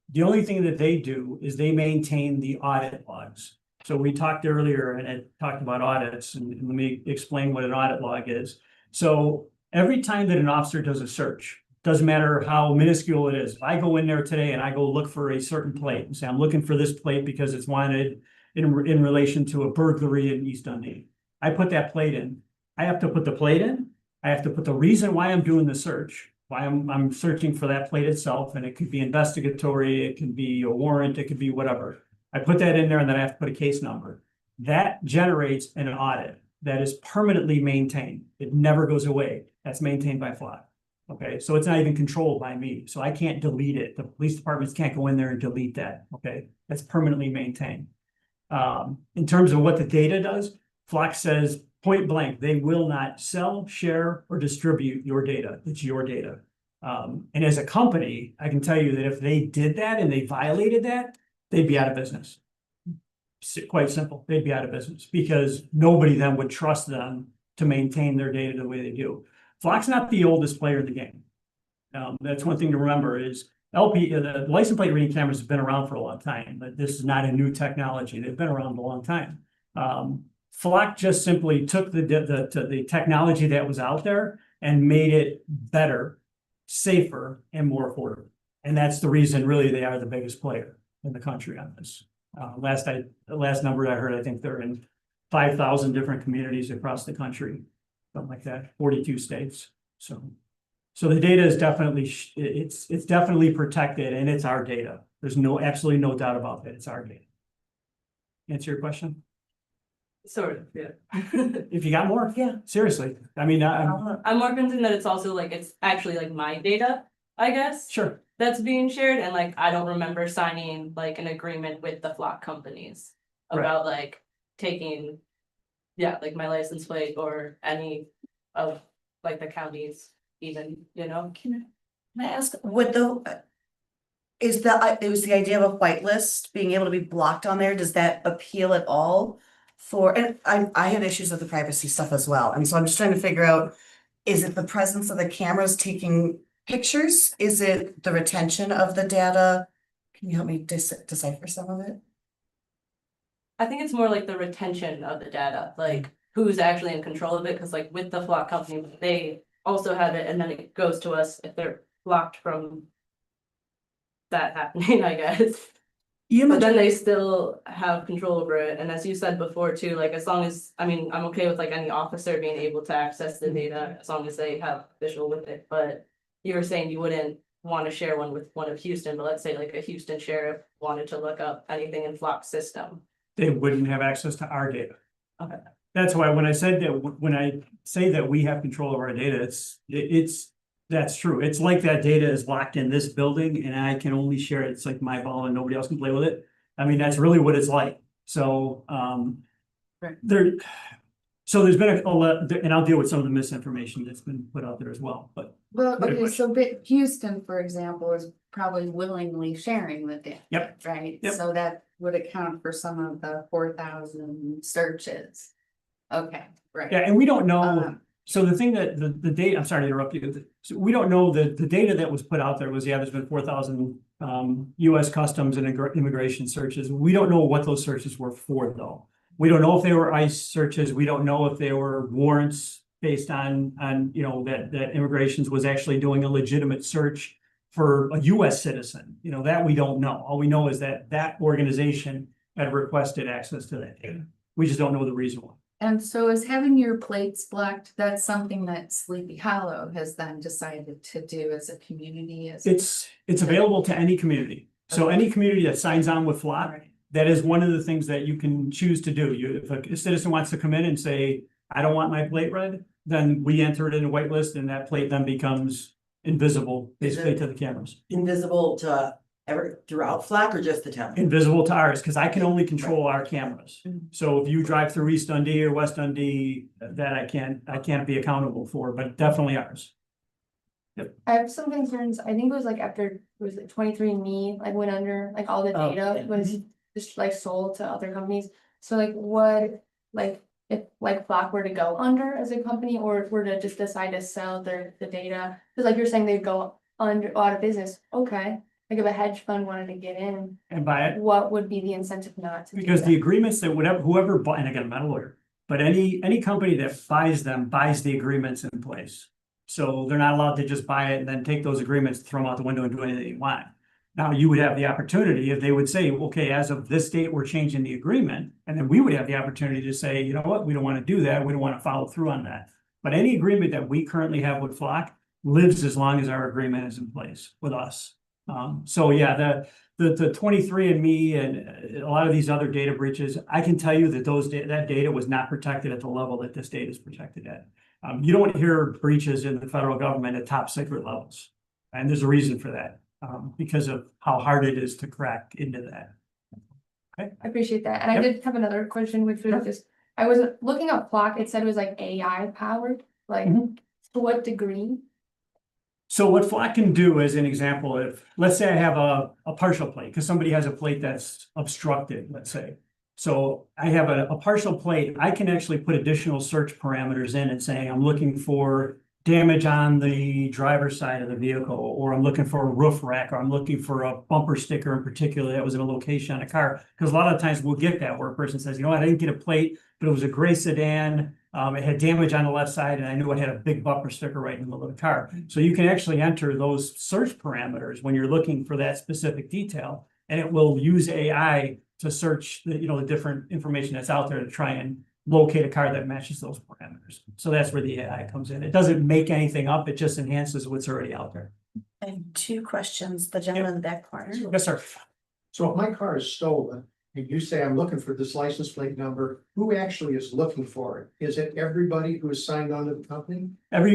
The only thing that they do is they maintain the audit logs. So we talked earlier and I talked about audits, and let me explain what an audit log is. So every time that an officer does a search, doesn't matter how minuscule it is. If I go in there today and I go look for a certain plate and say, I'm looking for this plate because it's wanted in relation to a burglary in East Dundee. I put that plate in. I have to put the plate in. I have to put the reason why I'm doing the search, why I'm searching for that plate itself, and it could be investigatory, it can be a warrant, it could be whatever. I put that in there and then I have to put a case number. That generates an audit that is permanently maintained. It never goes away. That's maintained by Flock. Okay, so it's not even controlled by me, so I can't delete it. The police departments can't go in there and delete that. Okay, that's permanently maintained. In terms of what the data does, Flock says point blank, they will not sell, share, or distribute your data. It's your data. And as a company, I can tell you that if they did that and they violated that, they'd be out of business. Quite simple, they'd be out of business because nobody then would trust them to maintain their data the way they do. Flock's not the oldest player in the game. That's one thing to remember is the license plate reading cameras have been around for a long time, but this is not a new technology. They've been around a long time. Flock just simply took the technology that was out there and made it better, safer, and more affordable. And that's the reason really they are the biggest player in the country on this. The last number I heard, I think they're in 5,000 different communities across the country, something like that, 42 states. So the data is definitely, it's definitely protected and it's our data. There's absolutely no doubt about that. It's our data. Answer your question? Sort of, yeah. If you got more, Yeah. seriously. I mean, I'm I'm more concerned that it's also like, it's actually like my data, I guess, sure. that's being shared, and like, I don't remember signing like an agreement with the flock companies Right. about like taking, yeah, like my license plate or any of like the counties even, you know? Can I ask, would it was the idea of a whitelist being able to be blocked on there, does that appeal at all? And I had issues with the privacy stuff as well, and so I'm just trying to figure out, is it the presence of the cameras taking pictures? Is it the retention of the data? Can you help me decipher some of it? I think it's more like the retention of the data, like who's actually in control of it, because like with the flock company, they also have it and then it goes to us if they're blocked from that happening, I guess. But then they still have control over it, and as you said before too, like as long as, I mean, I'm okay with like any officer being able to access the data as long as they have visual with it, but you were saying you wouldn't want to share one with one of Houston, but let's say like a Houston sheriff wanted to look up anything in Flock's system. They wouldn't have access to our data. Okay. That's why when I say that we have control of our data, that's true. It's like that data is locked in this building and I can only share it. It's like my ball and nobody else can play with it. I mean, that's really what it's like. So, Right. there's been a lot, and I'll deal with some of the misinformation that's been put out there as well, but Well, Good okay, question. so Houston, for example, is probably willingly sharing the data. Yep. Right, Yep. so that would account for some of the 4,000 searches. Okay, right. Yeah, and we don't know, Um, so the thing that, the data, I'm sorry to interrupt you. So we don't know the data that was put out there was, yeah, there's been 4,000 US customs and immigration searches. We don't know what those searches were for, though. We don't know if they were ICE searches. We don't know if they were warrants based on, you know, that immigrations was actually doing a legitimate search for a US citizen. You know, that we don't know. All we know is that that organization had requested access to that data. We just don't know the reason why. And so is having your plates blocked, that's something that Sleepy Hollow has then decided to do as a community, as. It's available to any community. So any community that signs on with Flock, Alright. that is one of the things that you can choose to do. If a citizen wants to come in and say, I don't want my plate read, then we enter it in a whitelist and that plate then becomes invisible basically to the cameras. Invisible to throughout Flock or just the town? Invisible to ours, because I can only control our cameras. So if you drive through East Dundee or West Dundee, that I can't be accountable for, but definitely ours. I have some concerns. I think it was like after, was it 23andMe, like went under, like all the Oh, data yeah. was just like sold to other companies. So like what, like if like Flock were to go under as a company or were to just decide to sell the data, because like you're saying they'd go out of business, okay. Like if a hedge fund wanted to get in, And by it, what would be the incentive not to do because that? the agreements that whoever bought, and again, I'm not a lawyer, but any company that buys them buys the agreements in place. So they're not allowed to just buy it and then take those agreements, throw them out the window and do anything you want. Now, you would have the opportunity if they would say, okay, as of this date, we're changing the agreement. And then we would have the opportunity to say, you know what, we don't want to do that. We don't want to follow through on that. But any agreement that we currently have with Flock lives as long as our agreement is in place with us. So yeah, the 23andMe and a lot of these other data breaches, I can tell you that that data was not protected at the level that this data is protected at. You don't hear breaches in the federal government at top secret levels. And there's a reason for that, because of how hard it is to crack into that. I appreciate that. And I Yep. did have another question, which was Sure. just, I was looking up Flock, it said it was like AI powered, like Mhm. to what degree? So what Flock can do as an example, if, let's say I have a partial plate, because somebody has a plate that's obstructed, let's say. So I have a partial plate, I can actually put additional search parameters in and say, I'm looking for damage on the driver's side of the vehicle, or I'm looking for a roof rack, or I'm looking for a bumper sticker in particular that was in a location on a car. Because a lot of times we'll get that where a person says, you know what, I didn't get a plate, but it was a gray sedan. It had damage on the left side and I knew it had a big bumper sticker right in the middle of the car. So you can actually enter those search parameters when you're looking for that specific detail. And it will use AI to search the, the different information that's out there to try and locate a car that matches those parameters. So that's where the AI comes in. It doesn't make anything up. It just enhances what's already out there. I have two questions, the gentleman in the back corner. Yes, sir. So if my car is stolen and you say I'm looking for this license plate number, who actually is looking for it? Is it everybody who is signed on to the company?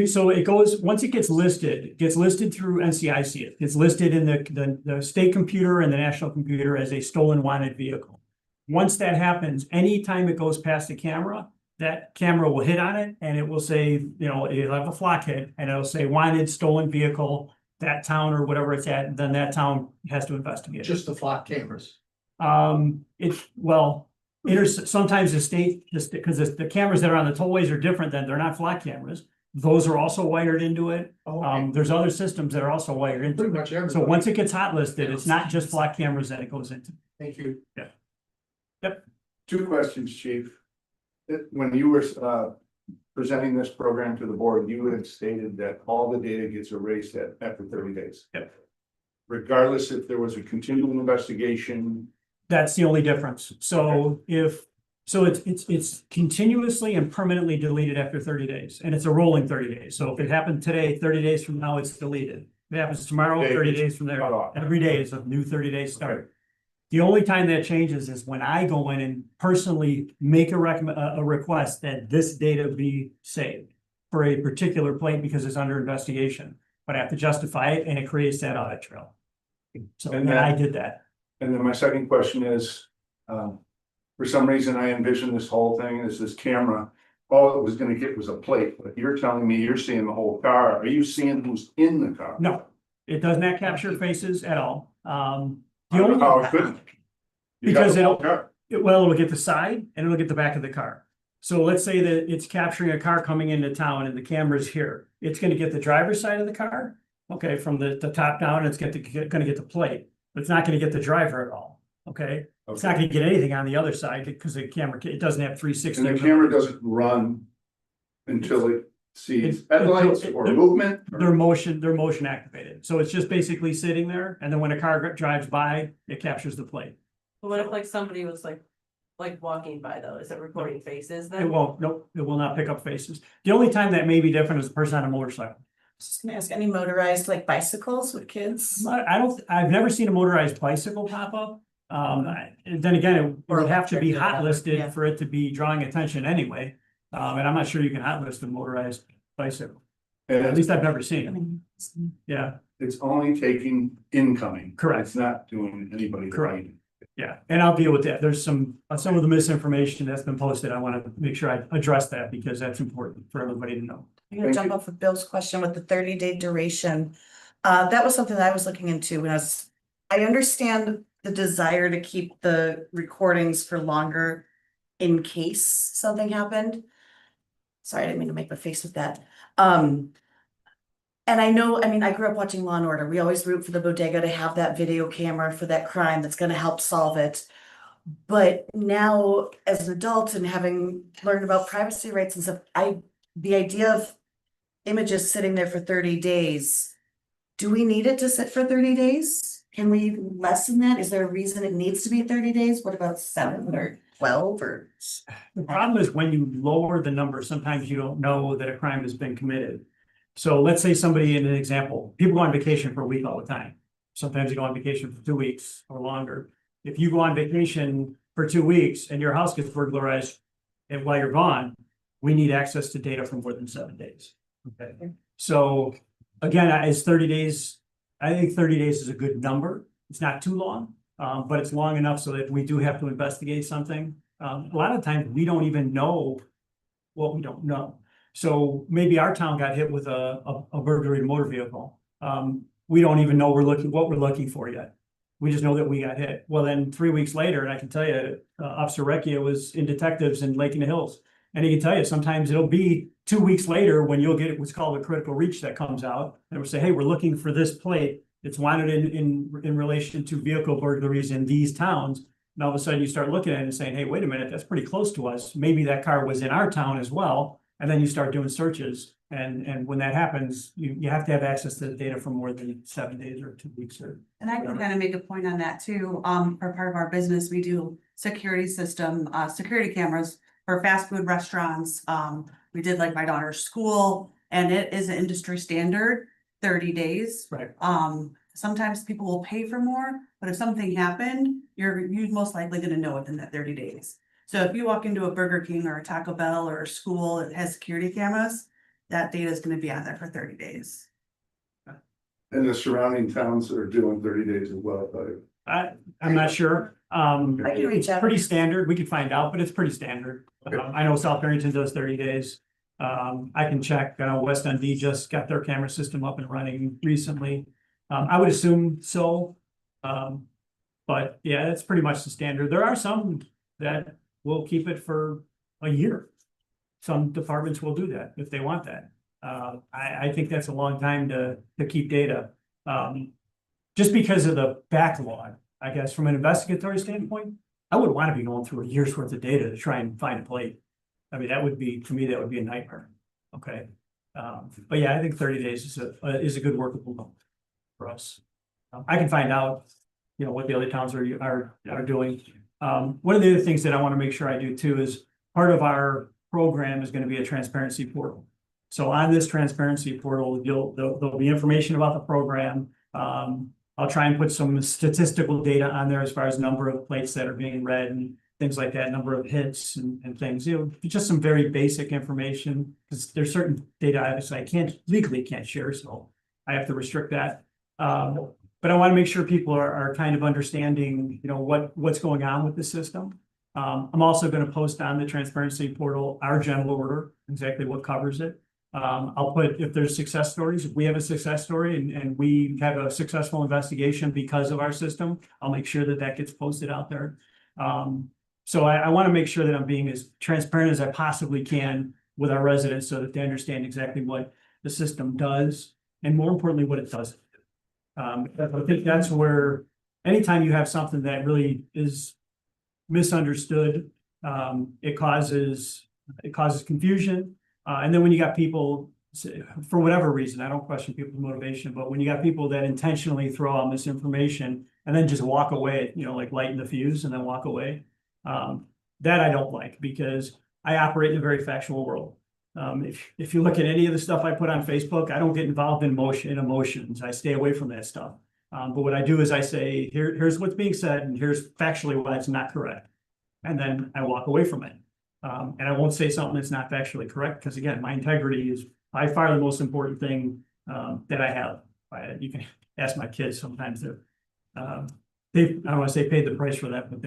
So it goes, once it gets listed through NCIC. It gets listed in the state computer and the national computer as a stolen wanted vehicle. Once that happens, anytime it goes past the camera, that camera will hit on it and it will say, it'll have a Flock hit and it'll say wanted stolen vehicle, that town or whatever it's at, and then that town has to investigate it. Just the Flock cameras. Sometimes the state, because the cameras that are on the tollways are different than, they're not Flock cameras. Those are also wired into it. Okay. There's other systems that are also wired into Pretty it. much So everybody. once it gets hot listed, it's not just Flock cameras that it goes into. Thank you. Two questions, chief. When you were presenting this program to the board, you had stated that all the data gets erased after 30 days. Yep. Regardless if there was a continuing investigation. That's the only difference. So it's continuously and permanently deleted after 30 days, and it's a rolling 30 days. So if it happened today, 30 days from now, it's deleted. If it happens tomorrow, Okay, 30 it's days from there, cut off. every day is a new 30 days start. The only time that changes is when I go in and personally make a request that this data be saved for a particular plate because it's under investigation, but I have to justify it and it creates that audit trail. So And and I then- did that. And then my second question is, for some reason I envisioned this whole thing as this camera. All it was gonna get was a plate, but you're telling me you're seeing the whole car. Are you seeing who's in the car? No, it does not capture faces at all. I don't know how it couldn't. You got Because the whole it'll- car. It'll get the side and it'll get the back of the car. So let's say that it's capturing a car coming into town and the camera's here. It's gonna get the driver's side of the car, okay, from the top down, it's gonna get the plate. But it's not gonna get the driver at all, okay? It's not gonna get anything on the other side because the camera, it doesn't have 360. And the camera doesn't run until it sees headlights or movement? or- They're motion activated. So it's just basically sitting there, and then when a car drives by, it captures the plate. But what if like somebody was like walking by though, is it recording faces It then? won't, nope, it will not pick up faces. The only time that may be different is a person on a motorcycle. Just gonna ask, any motorized like bicycles with kids? I've never seen a motorized bicycle pop up. And then again, it Or would have to be electric, yeah, hot listed yeah. for it to be drawing attention anyway. And I'm not sure you can hot list a motorized bicycle. And At least I've never seen I it. mean, Yeah, it's only taking incoming. Correct. It's not doing anybody. Correct. yeah. And I'll deal with that. There's some of the misinformation that's been posted. I want to make sure I address that because that's important for everybody to know. I'm gonna Thank jump you. off of Bill's question with the 30-day duration. That was something that I was looking into when I understand the desire to keep the recordings for longer in case something happened. Sorry, I didn't mean to make my face with that. And I know, I mean, I grew up watching Law and Order. We always root for the bodega to have that video camera for that crime that's gonna help solve it. But now, as an adult and having learned about privacy rights and stuff, the idea of images sitting there for 30 days, do we need it to sit for 30 days? Can we lessen that? Is there a reason it needs to be 30 days? What about 7 or 12 or? The problem is when you lower the number, sometimes you don't know that a crime has been committed. So let's say somebody, in an example, people go on vacation for a week all the time. Sometimes they go on vacation for 2 weeks or longer. If you go on vacation for 2 weeks and your house gets burglarized and while you're gone, we need access to data for more than 7 days. Okay, so again, it's 30 days. I think 30 days is a good number. It's not too long, but it's long enough so that we do have to investigate something. A lot of times we don't even know what we don't know. So maybe our town got hit with a burglary motor vehicle. We don't even know what we're looking for yet. We just know that we got hit. Well, then 3 weeks later, and I can tell you, Officer Recchia was in detectives in Lake in the Hills. And he can tell you, sometimes it'll be 2 weeks later when you'll get what's called a critical reach that comes out. And we'll say, hey, we're looking for this plate. It's wanted in relation to vehicle burglaries in these towns. And all of a sudden you start looking at it and saying, hey, wait a minute, that's pretty close to us. Maybe that car was in our town as well. And then you start doing searches. And when that happens, you have to have access to the data for more than 7 days or 2 weeks or. And I can whatever. kind of make a point on that too. For part of our business, we do security cameras for fast food restaurants. We did like my daughter's school and it is an industry standard, 30 days. Right. Sometimes people will pay for more, but if something happened, you're most likely gonna know within that 30 days. So if you walk into a Burger King or a Taco Bell or a school that has security cameras, that data is gonna be on there for 30 days. And the surrounding towns are doing 30 days as well, but I'm not sure. I can reach It's out. pretty standard. We can find out, but it's pretty standard. Okay. I know South Barrington does 30 days. I can check. I know West Dundee just got their camera system up and running recently. I would assume so. But yeah, that's pretty much the standard. There are some that will keep it for a year. Some departments will do that if they want that. I think that's a long time to keep data. Just because of the backlog, I guess, from an investigatory standpoint, I wouldn't want to be going through a year's worth of data to try and find a plate. I mean, that would be, to me, that would be a nightmare. Okay. But yeah, I think 30 days is a good workable goal for us. I can find out, what the other towns are doing. One of the other things that I want to make sure I do too is part of our program is going to be a transparency portal. So on this transparency portal, there'll be information about the program. I'll try and put some statistical data on there as far as number of plates that are being read and things like that, number of hits and things, just some very basic information, because there's certain data obviously I legally can't share, so I have to restrict that. But I want to make sure people are kind of understanding, what's going on with the system. I'm also going to post on the transparency portal our general order, exactly what covers it. I'll put, if there's success stories, if we have a success story and we have a successful investigation because of our system, I'll make sure that gets posted out there. So I want to make sure that I'm being as transparent as I possibly can with our residents so that they understand exactly what the system does and more importantly, what it doesn't. I think that's where anytime you have something that really is misunderstood, it causes confusion. And then when you got people, for whatever reason, I don't question people's motivation, but when you got people that intentionally throw out misinformation and then just walk away, like lighten the fuse and then walk away. That I don't like because I operate in a very factual world. If you look at any of the stuff I put on Facebook, I don't get involved in emotions. I stay away from that stuff. But what I do is I say, here's what's being said and here's factually why it's not correct. And then I walk away from it. And I won't say something that's not factually correct, because again, my integrity is by far the most important thing that I have. You can ask my kids sometimes they're I don't want to say paid the price for that, but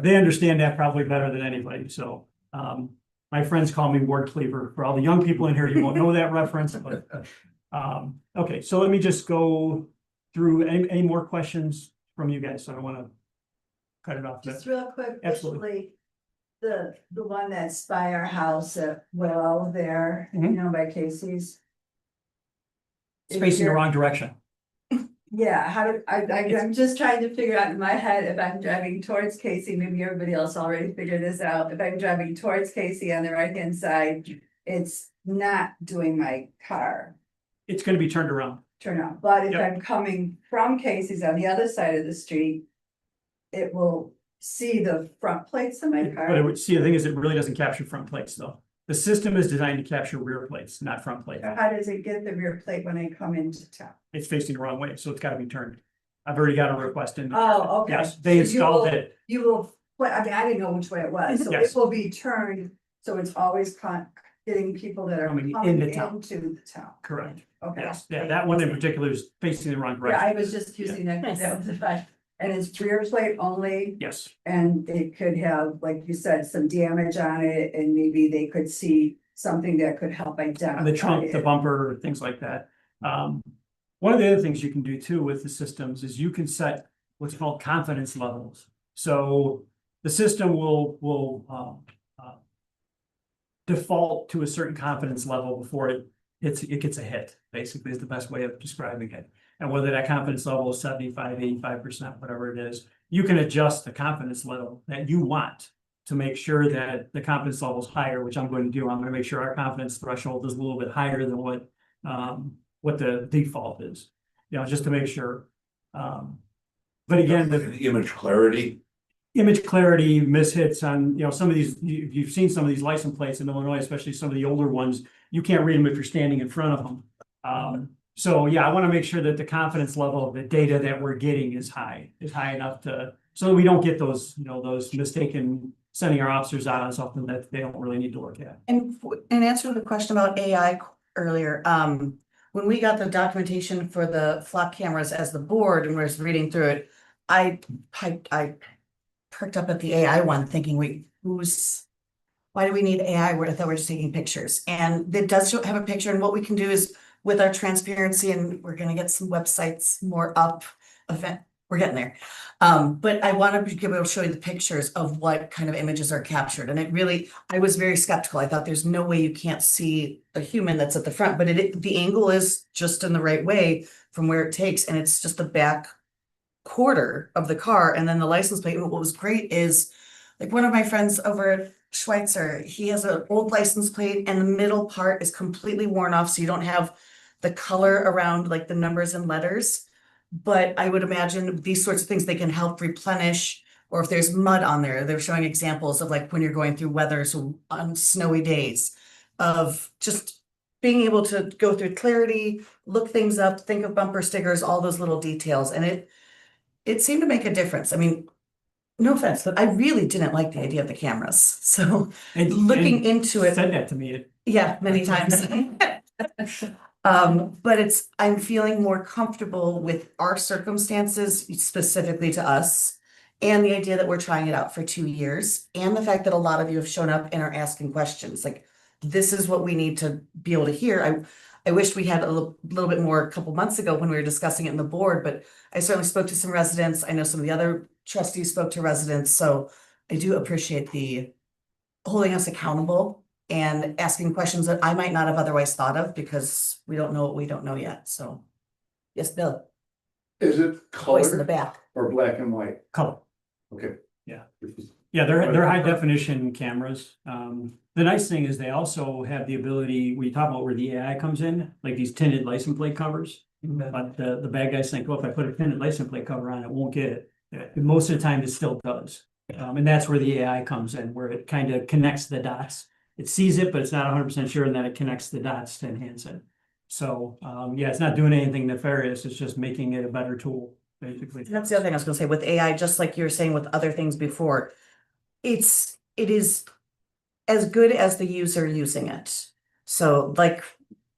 they understand that probably better than anybody. So my friends call me Ward Cleaver. For all the young people in here, you won't know that reference, but okay, so let me just go through any more questions from you guys. So I don't want to cut it off. Just real quick, Absolutely. visually, the one that's by our house at Willow there, Mhm. by Casey's. It's facing the wrong direction. Yeah, I'm just trying to figure out in my head if I'm driving towards Casey, maybe everybody else already figured this out. If I'm driving towards Casey on the right-hand side, it's not doing my car It's going to be turned around. turn on. But if Yep. I'm coming from Casey's on the other side of the street, it will see the front plates of my But it car. would see, the thing is, it really doesn't capture front plates though. The system is designed to capture rear plates, not front plates. How does it get the rear plate when I come into town? It's facing the wrong way, so it's gotta be turned. I've already got a request in. Oh, okay. Yes, they So you installed will- it. You will, well, I mean, I didn't know which way it was, so Yes. it will be turned, so it's always getting people that are Coming coming into town. into the town. Correct. Okay. Yes, yeah, that one in particular is facing the wrong Yeah, I direction. was just using that, Nice. that was the fact, and it's rear plate only, Yes, and it could have, like you said, some damage on it, and maybe they could see something that could help identify. and the trunk, the it. bumper, things like that. One of the other things you can do too with the systems is you can set what's called confidence levels. So the system will default to a certain confidence level before it gets a hit, basically is the best way of describing it. And whether that confidence level is 75, 85%, whatever it is, you can adjust the confidence level that you want to make sure that the confidence level is higher, which I'm going to do. I'm going to make sure our confidence threshold is a little bit higher than what the default is, just to make sure. But again, the Image clarity. image clarity, mishits on, some of these, you've seen some of these license plates in Illinois, especially some of the older ones, you can't read them if you're standing in front of them. So yeah, I want to make sure that the confidence level of the data that we're getting is high enough so that we don't get those, those mistaken sending our officers out on something that they don't really need to look at. And in answer to the question about AI earlier, when we got the documentation for the flock cameras as the board and was reading through it, I perked up at the AI one thinking, wait, why do we need AI? I thought we were just taking pictures, and it does have a picture, and what we can do is with our transparency, and we're gonna get some websites more up we're getting there. But I want to be able to show you the pictures of what kind of images are captured. And I was very skeptical. I thought there's no way you can't see a human that's at the front, but the angle is just in the right way from where it takes. And it's just the back quarter of the car. And then the license plate. And what was great is like one of my friends over at Schweitzer, he has an old license plate and the middle part is completely worn off. So you don't have the color around like the numbers and letters. But I would imagine these sorts of things, they can help replenish, or if there's mud on there, they're showing examples of like when you're going through weather, so on snowy days, of just being able to go through clarity, look things up, think of bumper stickers, all those little details. And it seemed to make a difference. I mean, no offense, but I really didn't like the idea of the cameras. So And looking into it. said that to me. Yeah, many times. But I'm feeling more comfortable with our circumstances specifically to us. And the idea that we're trying it out for 2 years, and the fact that a lot of you have shown up and are asking questions, like, this is what we need to be able to hear. I wish we had a little bit more a couple months ago when we were discussing it in the board, but I certainly spoke to some residents. I know some of the other trustees spoke to residents, so I do appreciate the holding us accountable and asking questions that I might not have otherwise thought of because we don't know what we don't know yet, so. Yes, Bill, Is it voice in the color back. or black and white? Color. Okay. Yeah. Yeah, they're high definition cameras. The nice thing is they also have the ability, we talk about where the AI comes in, like these tinted license plate covers. But the bad guys think, well, if I put a tinted license plate cover on, it won't get it. Most of the time it still does. And that's where the AI comes in, where it kind of connects the dots. It sees it, but it's not 100% sure, and then it connects the dots to enhance it. So, yeah, it's not doing anything nefarious. It's just making it a better tool, basically. That's the other thing I was gonna say with AI, just like you were saying with other things before. It is as good as the user using it. So like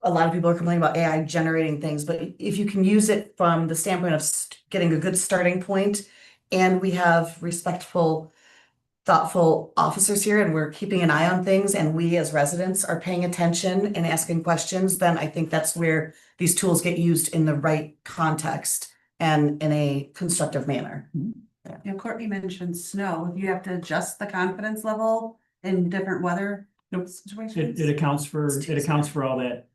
a lot of people are complaining about AI generating things, but if you can use it from the standpoint of getting a good starting point, and we have respectful, thoughtful officers here and we're keeping an eye on things and we as residents are paying attention and asking questions, then I think that's where these tools get used in the right context and in a constructive manner. And Courtney mentioned snow, you have to adjust the confidence level in different weather Nope. situations. It accounts for all that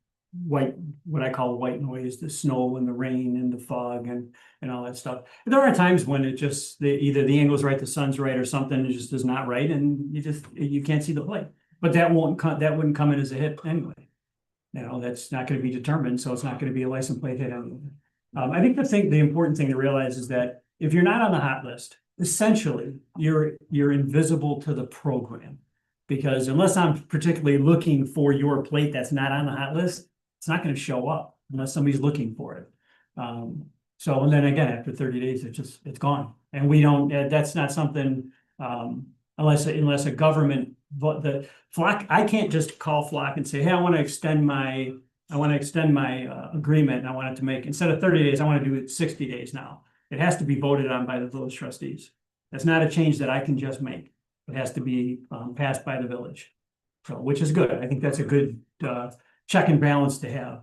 white, what I call white noise, the snow and the rain and the fog and all that stuff. There are times when it just, either the angle's right, the sun's right, or something just is not right, and you can't see the plate. But that wouldn't come in as a hit anyway. You know, that's not gonna be determined, so it's not gonna be a license plate hit anyway. I think the important thing to realize is that if you're not on the hot list, essentially, you're invisible to the program. Because unless I'm particularly looking for your plate that's not on the hot list, it's not gonna show up unless somebody's looking for it. So, and then again, after 30 days, it's gone. And we don't, that's not something, unless a government, but the Flock, I can't just call Flock and say, hey, I wanna extend my agreement and I want it to make, instead of 30 days, I wanna do it 60 days now. It has to be voted on by the village trustees. That's not a change that I can just make. It has to be passed by the village. So, which is good. I think that's a good check and balance to have.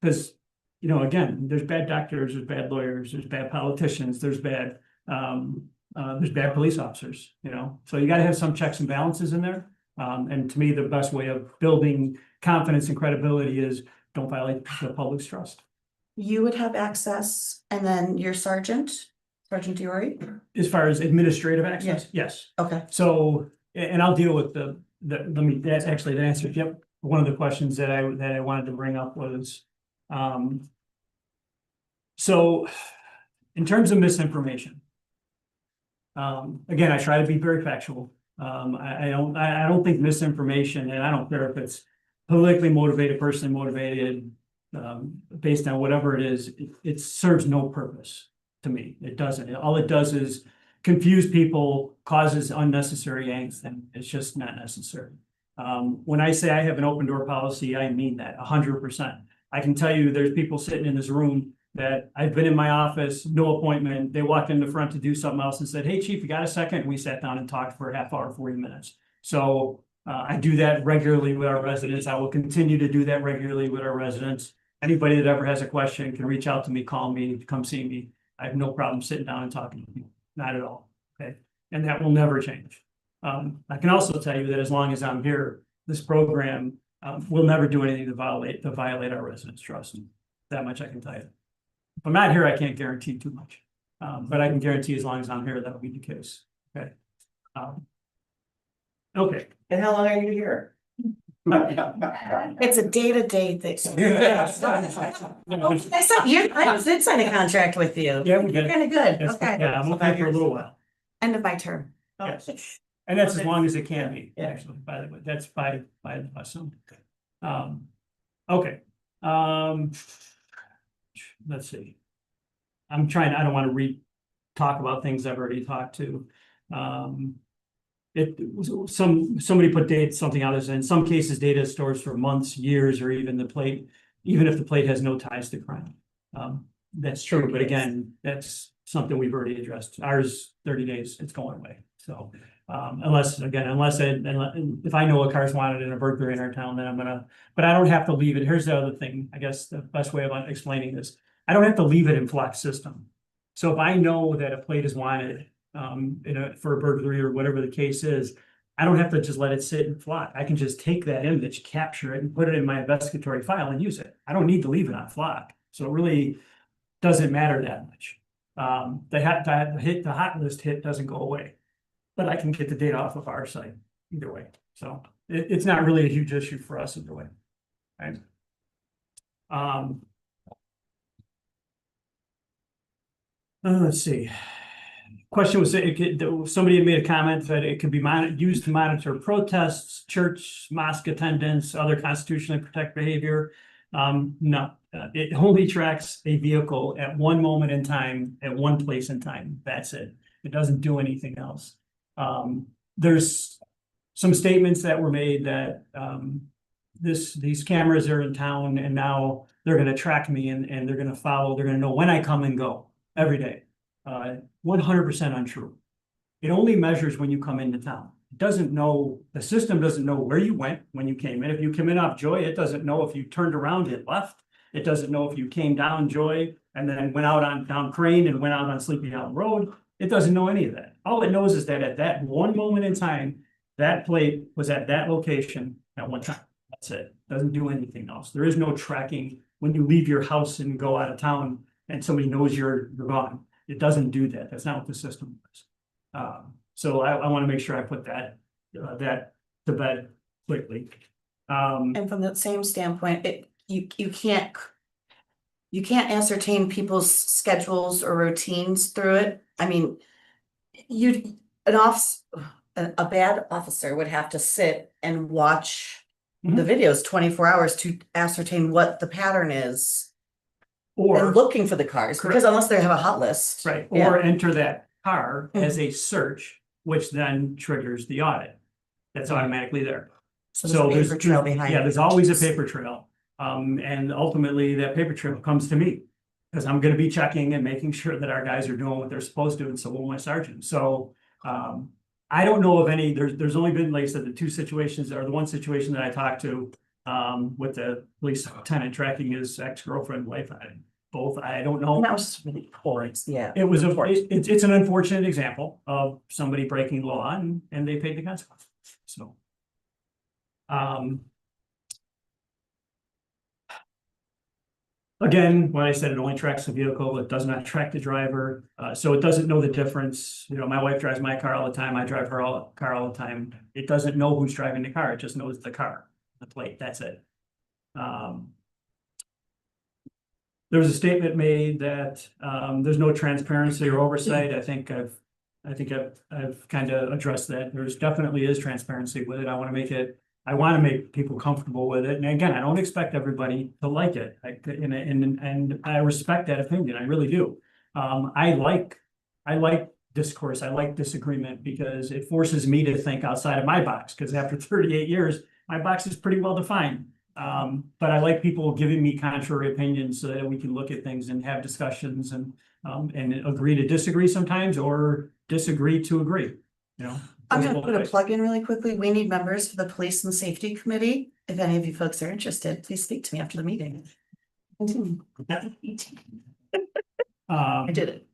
Because, you know, again, there's bad doctors, there's bad lawyers, there's bad politicians, there's bad police officers, you know. So you gotta have some checks and balances in there. And to me, the best way of building confidence and credibility is don't violate the public's trust. You would have access, and then your Sergeant Diori? As far as administrative access, yes. Okay. So, and I'll deal with that's actually the answer. Yep. One of the questions that I wanted to bring up was, so in terms of misinformation, again, I try to be very factual. I don't think misinformation, and I don't care if it's politically motivated, personally motivated, based on whatever it is, it serves no purpose to me. It doesn't. All it does is confuse people, causes unnecessary angst, and it's just not necessary. When I say I have an open door policy, I mean that 100%. I can tell you there's people sitting in this room that I've been in my office, no appointment. They walked in the front to do something else and said, hey, chief, you got a second? We sat down and talked for a half hour, 40 minutes. So I do that regularly with our residents. I will continue to do that regularly with our residents. Anybody that ever has a question can reach out to me, call me, come see me. I have no problem sitting down and talking to you, not at all, okay? And that will never change. I can also tell you that as long as I'm here, this program will never do anything to violate our residents' trust. That much I can tell you. If I'm not here, I can't guarantee too much. But I can guarantee as long as I'm here, that'll be the case, okay? Okay. And how long are you here? It's a day-to-day thing. I did sign a contract with you. Yeah, we did. Kind of good, That's- okay. Yeah, I'm okay for a little while. End of my term. Yes. And that's as long as it can be, actually, by the way, that's by assume. Okay. Let's see. I don't want to talk about things I've already talked to. Somebody put something out as in some cases data stores for months, years, or even if the plate has no ties to crime. That's true, but again, that's something we've already addressed. Ours, 30 days, it's going away. So unless if I know a car's wanted in a burglary in our town, then but I don't have to leave it. Here's the other thing, I guess the best way of explaining this. I don't have to leave it in Flock's system. So if I know that a plate is wanted, for a burglary or whatever the case is, I don't have to just let it sit and flock. I can just take that image, capture it and put it in my investigatory file and use it. I don't need to leave it on flock. So it really doesn't matter that much. The hot list hit doesn't go away, but I can get the data off of our site either way. So it's not really a huge issue for us either way. Right? Let's see. Question was, somebody had made a comment that it could be used to monitor protests, church, mosque attendance, other constitutionally protected behavior. No, it only tracks a vehicle at one moment in time, at one place in time. That's it. It doesn't do anything else. There's some statements that were made that these cameras are in town and now they're going to track me and they're going to follow. They're going to know when I come and go every day. 100% untrue. It only measures when you come into town. It doesn't know, the system doesn't know where you went when you came in. If you came in off Joy, it doesn't know if you turned around and left. It doesn't know if you came down Joy and then went out on down Crane and went out on Sleepy Hollow Road. It doesn't know any of that. All it knows is that at that one moment in time, that plate was at that location at one time. That's it. Doesn't do anything else. There is no tracking when you leave your house and go out of town and somebody knows you're gone. It doesn't do that. That's not what the system does. So I want to make sure I put that to bed quickly. And from that same standpoint, you can't ascertain people's schedules or routines through it. I mean, a bad officer would have to sit and watch the videos 24 hours to ascertain what the pattern is. Or and looking for the cars, because unless they have a hot list. right, Yeah. or enter that car as a search, which then triggers the audit. That's automatically there. So there's a paper trail behind. Yeah, there's always a paper trail. And ultimately that paper trail comes to me. Because I'm gonna be checking and making sure that our guys are doing what they're supposed to, and so will my sergeant. So I don't know of any, there's only been, like I said, the two situations, or the one situation that I talked to with the police lieutenant tracking his ex-girlfriend wife. I don't know. And that was really poor. Yeah. It was it's an unfortunate example of somebody breaking law and they paid the consequences. So. Again, when I said it only tracks the vehicle, it does not track the driver. So it doesn't know the difference. You know, my wife drives my car all the time. I drive her car all the time. It doesn't know who's driving the car. It just knows the car, the plate. That's it. There was a statement made that there's no transparency or oversight. I think I've kind of addressed that. There's definitely is transparency with it. I want to make people comfortable with it. And again, I don't expect everybody to like it. And I respect that opinion. I really do. I like discourse. I like disagreement because it forces me to think outside of my box. Because after 38 years, my box is pretty well defined. But I like people giving me contrary opinions so that we can look at things and have discussions and agree to disagree sometimes or disagree to agree, you know. I'm gonna put a plug in really quickly. We need members for the Police and Safety Committee. If any of you folks are interested, please speak to me after the meeting. I did it.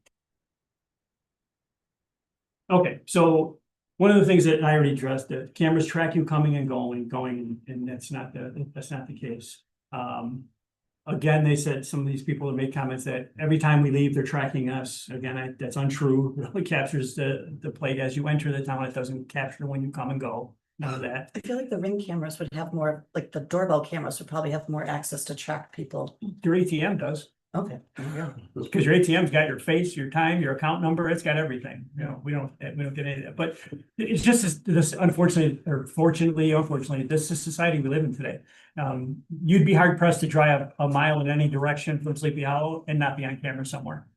Okay, so one of the things that I already addressed, that cameras track you coming and going, and that's not the case. Again, they said some of these people have made comments that every time we leave, they're tracking us. Again, that's untrue. It only captures the plate as you enter the town. It doesn't capture when you come and go. None of that. I feel like the Ring cameras would have more, like the doorbell cameras would probably have more access to track people. Your ATM does. Okay. Because your ATM's got your face, your time, your account number, it's got everything, you know, we don't get any of that, but it's just this unfortunately, this is society we live in today. You'd be hard pressed to drive a mile in any direction from Sleepy Hollow and not be on camera somewhere.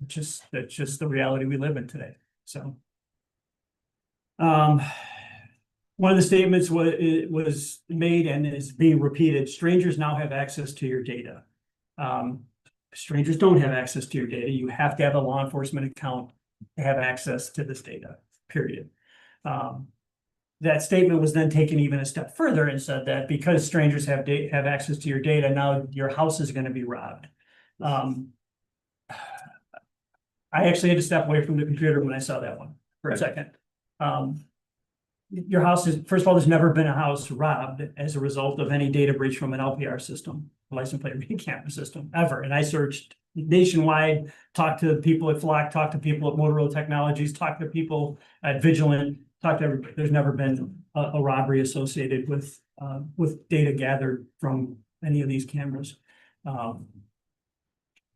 That's just the reality we live in today, so. One of the statements was made and is being repeated, strangers now have access to your data. Strangers don't have access to your data. You have to have a law enforcement account to have access to this data, period. That statement was then taken even a step further and said that because strangers have access to your data, now your house is going to be robbed. I actually had to step away from the computer when I saw that one for a second. Your house is, first of all, there's never been a house robbed as a result of any data breach from an LPR system, license plate reading camera system, ever. And I searched nationwide, talked to people at Flock, talked to people at Motorola Technologies, talked to people at Vigilant, talked to everybody. There's never been a robbery associated with data gathered from any of these cameras.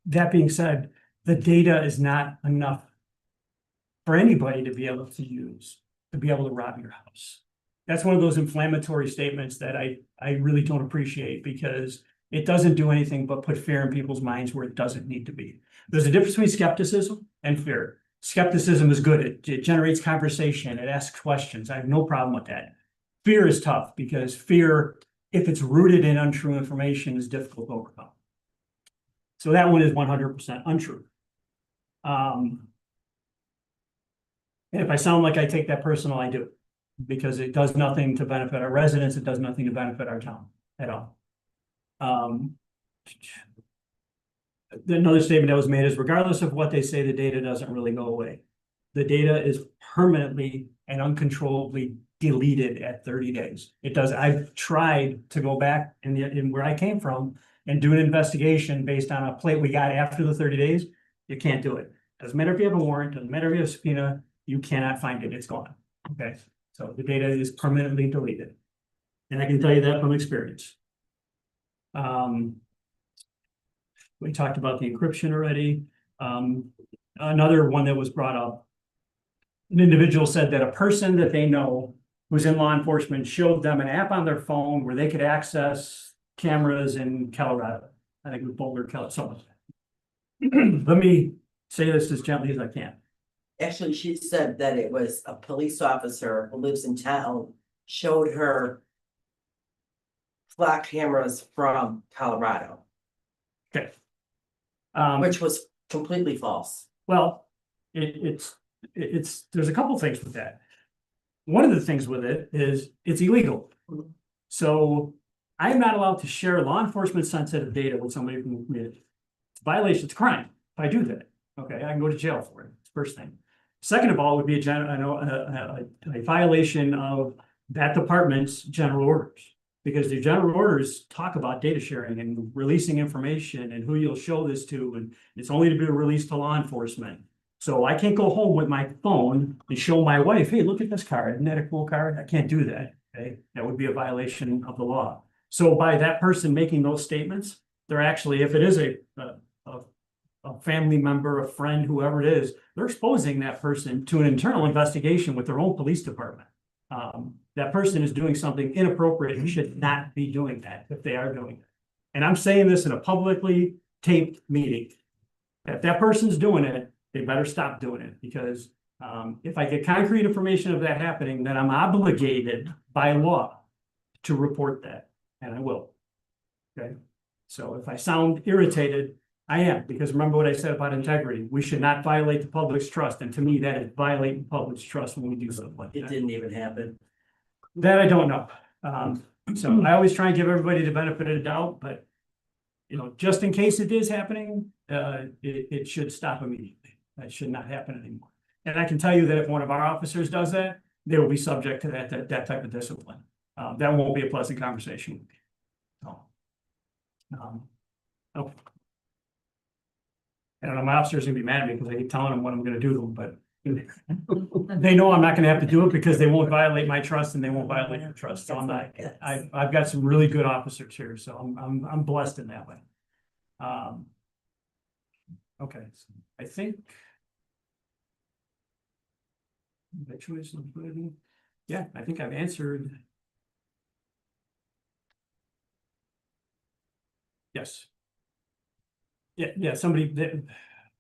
That being said, the data is not enough for anybody to be able to use, to be able to rob your house. That's one of those inflammatory statements that I really don't appreciate, because it doesn't do anything but put fear in people's minds where it doesn't need to be. There's a difference between skepticism and fear. Skepticism is good. It generates conversation. It asks questions. I have no problem with that. Fear is tough, because fear, if it's rooted in untrue information, is difficult to overcome. So that one is 100% untrue. And if I sound like I take that personal, I do, because it does nothing to benefit our residents. It does nothing to benefit our town at all. Another statement that was made is, regardless of what they say, the data doesn't really go away. The data is permanently and uncontrollably deleted at 30 days. It does. I've tried to go back in where I came from and do an investigation based on a plate we got after the 30 days. You can't do it. Doesn't matter if you have a warrant, doesn't matter if you have a subpoena, you cannot find it. It's gone. Okay, so the data is permanently deleted. And I can tell you that from experience. We talked about the encryption already. Another one that was brought up, an individual said that a person that they know who's in law enforcement showed them an app on their phone where they could access cameras in Colorado. I think it was Boulder, Colorado. Let me say this as gently as I can. Actually, she said that it was a police officer who lives in town, showed her flock cameras from Colorado, Okay. which was completely false. Well, it's there's a couple things with that. One of the things with it is it's illegal. So I'm not allowed to share law enforcement sensitive data with somebody from the community. It's a violation, it's a crime if I do that. Okay, I can go to jail for it. It's the first thing. Second of all, would be a violation of that department's general orders. Because the general orders talk about data sharing and releasing information and who you'll show this to, and it's only to be released to law enforcement. So I can't go home with my phone and show my wife, hey, look at this car, isn't that a cool car? I can't do that, okay? That would be a violation of the law. So by that person making those statements, they're actually, if it is a family member, a friend, whoever it is, they're exposing that person to an internal investigation with their own police department. That person is doing something inappropriate and should not be doing that if they are doing it. And I'm saying this in a publicly taped meeting. If that person's doing it, they better stop doing it, because if I get concrete information of that happening, then I'm obligated by law to report that, and I will. Okay, so if I sound irritated, I am, because remember what I said about integrity. We should not violate the public's trust, and to me, that is violating the public's trust when we do something like It that. didn't even happen. That I don't know. So I always try and give everybody the benefit of the doubt, but you know, just in case it is happening, it should stop immediately. That should not happen anymore. And I can tell you that if one of our officers does that, they will be subject to that type of discipline. That won't be a pleasant conversation. So, okay. I don't know, my officers are gonna be mad at me because I keep telling them what I'm gonna do to them, but they know I'm not gonna have to do it because they won't violate my trust and they won't violate your trust. So I'm not, I've got some really good officers here, so I'm blessed in that way. Okay, so I think. Yeah, I think I've answered. Yes. Yeah,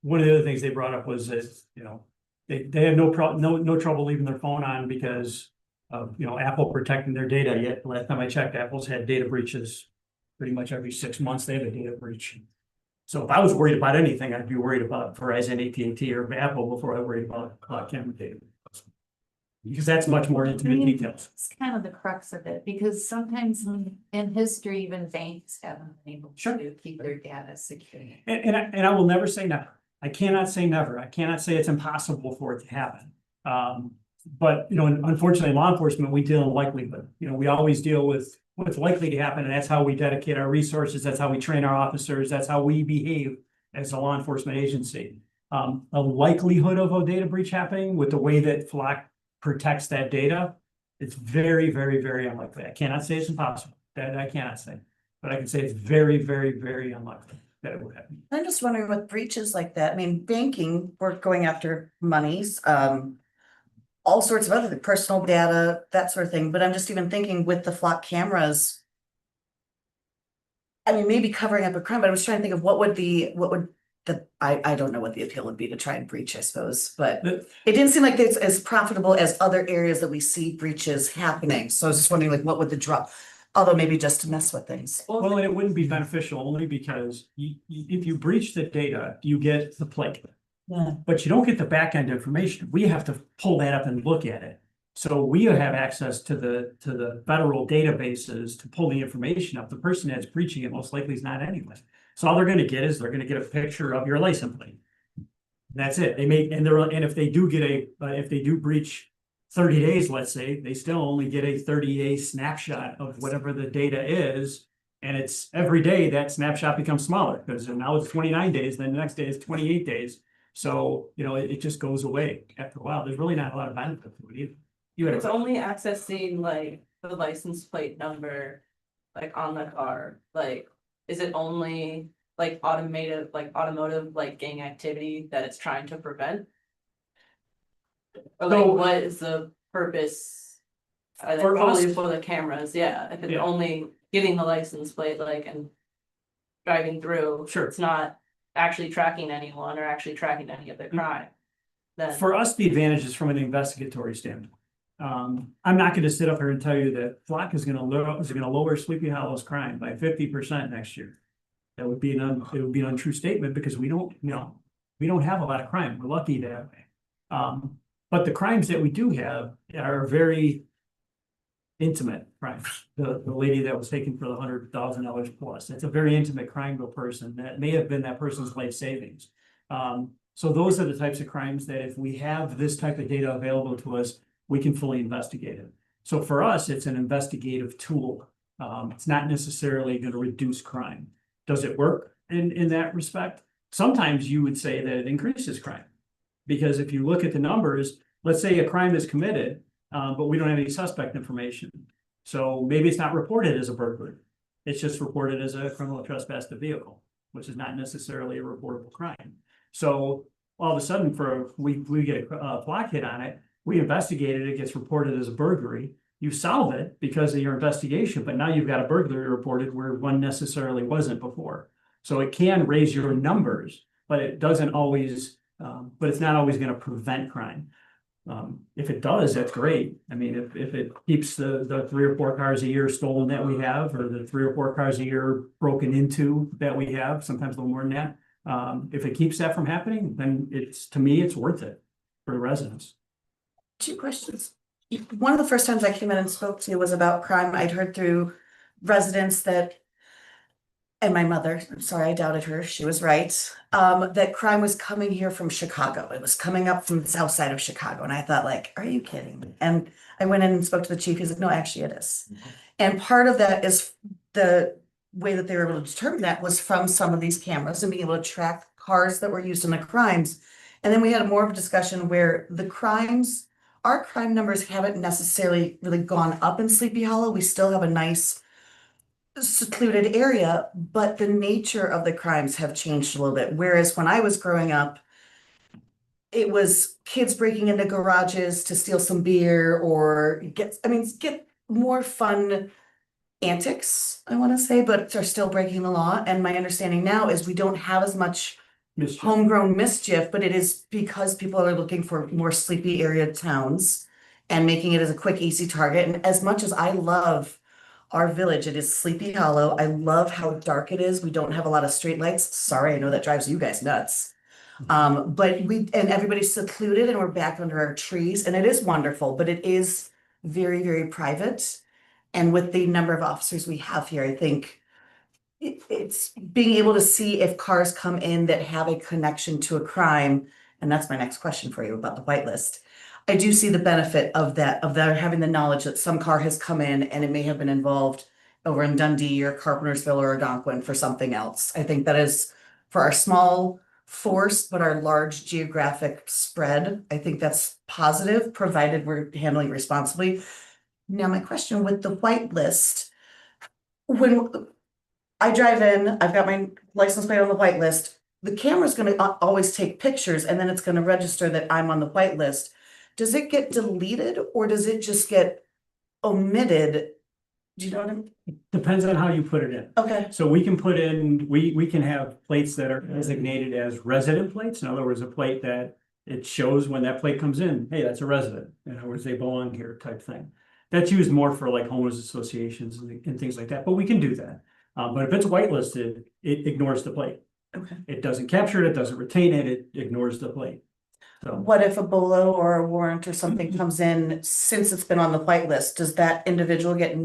one of the other things they brought up was that, you know, they have no trouble leaving their phone on because of, you know, Apple protecting their data. Yet last time I checked, Apple's had data breaches pretty much every 6 months. They have a data breach. So if I was worried about anything, I'd be worried about Verizon, AT&T, or Apple before I worried about cloud camera data. Because that's much more intimate details. It's kind of the crux of it, because sometimes in history, even banks haven't been able Sure. to keep their data secure. And I will never say never. I cannot say never. I cannot say it's impossible for it to happen. But, you know, unfortunately, in law enforcement, we deal in likelihood. You know, we always deal with what's likely to happen, and that's how we dedicate our resources. That's how we train our officers. That's how we behave as a law enforcement agency. A likelihood of a data breach happening with the way that Flock protects that data, it's very, very, very unlikely. I cannot say it's impossible. That I cannot say, but I can say it's very, very, very unlikely that it would happen. I'm just wondering with breaches like that, I mean, banking, we're going after monies, all sorts of other personal data, that sort of thing, but I'm just even thinking with the flock cameras. I mean, maybe covering up a crime, but I was trying to think of what would I don't know what the appeal would be to try and breach, I suppose, but The- it didn't seem like it's as profitable as other areas that we see breaches happening, so I was just wondering like, what would the draw? Although maybe just to mess with things. Well, and it wouldn't be beneficial only because if you breach the data, you get the plate. Yeah. But you don't get the back end information. We have to pull that up and look at it. So we have access to the federal databases to pull the information up. The person that's breaching it most likely is not anyway. So all they're gonna get is they're gonna get a picture of your license plate. That's it. They may, and if they do get if they do breach 30 days, let's say, they still only get a 30-day snapshot of whatever the data is. And it's every day that snapshot becomes smaller because now it's 29 days, then the next day is 28 days. So, you know, it just goes away after a while. There's really not a lot of benefit to it either. You It's had only accessing like the license plate number, like on the car, like, is it only like automotive, like gang activity that it's trying to prevent? Or like, So- what is the purpose? For Only us- for the cameras, yeah, if it's Yeah. only getting the license plate, like, and driving through. Sure. It's not actually tracking anyone or actually tracking any of the crime. Then. For us, the advantage is from an investigatory standpoint. I'm not gonna sit up here and tell you that Flock is gonna lower Sleepy Hollow's crime by 50% next year. That would be it would be an untrue statement because we don't have a lot of crime. We're lucky that way. But the crimes that we do have are very intimate crimes. The lady that was taken for the $100,000 plus, it's a very intimate crime to a person that may have been that person's life savings. So those are the types of crimes that if we have this type of data available to us, we can fully investigate it. So for us, it's an investigative tool. It's not necessarily going to reduce crime. Does it work in that respect? Sometimes you would say that it increases crime. Because if you look at the numbers, let's say a crime is committed, but we don't have any suspect information. So maybe it's not reported as a burglary. It's just reported as a criminal trespass to vehicle, which is not necessarily a reportable crime. So all of a sudden we get a block hit on it, we investigate it, it gets reported as a burglary. You solve it because of your investigation, but now you've got a burglary reported where one necessarily wasn't before. So it can raise your numbers, but it doesn't always, but it's not always gonna prevent crime. If it does, that's great. I mean, if it keeps the 3 or 4 cars a year stolen that we have, or the 3 or 4 cars a year broken into that we have, sometimes a little more than that. If it keeps that from happening, then to me, it's worth it for the residents. 2 questions. One of the first times I came in and spoke to you was about crime. I'd heard through residents that, and my mother, I'm sorry, I doubted her, she was right, that crime was coming here from Chicago. It was coming up from the south side of Chicago. And I thought like, are you kidding me? And I went in and spoke to the chief. He's like, no, actually it is. And part of that is the way that they were able to determine that was from some of these cameras and being able to track cars that were used in the crimes. And then we had more of a discussion where our crime numbers haven't necessarily really gone up in Sleepy Hollow. We still have a nice secluded area, but the nature of the crimes have changed a little bit. Whereas when I was growing up, it was kids breaking into garages to steal some beer or get more fun antics, I want to say, but are still breaking the law. And my understanding now is we don't have as much Mischief. homegrown mischief, but it is because people are looking for more sleepy area towns and making it as a quick, easy target. And as much as I love our village, it is Sleepy Hollow. I love how dark it is. We don't have a lot of street lights. Sorry, I know that drives you guys nuts. But everybody's secluded and we're back under our trees and it is wonderful, but it is very, very private. And with the number of officers we have here, I think it's being able to see if cars come in that have a connection to a crime. And that's my next question for you about the whitelist. I do see the benefit of that, having the knowledge that some car has come in and it may have been involved over in Dundee or Carpentersville or Algonquin for something else. I think that is for our small force, but our large geographic spread. I think that's positive, provided we're handling responsibly. Now, my question with the whitelist, when I drive in, I've got my license plate on the whitelist, the camera's gonna always take pictures and then it's gonna register that I'm on the whitelist. Does it get deleted or does it just get omitted? Do you know what I mean? Depends on how you put it in. Okay, So we can put in, we can have plates that are designated as resident plates. In other words, a plate that it shows when that plate comes in, hey, that's a resident. In other words, they belong here type thing. That's used more for like homeowners associations and things like that, but we can do that. But if it's whitelisted, it ignores the plate. okay. It doesn't capture it, it doesn't retain it, it ignores the plate. So What if a BOLO or a warrant or something comes in since it's been on the whitelist? Does that individual get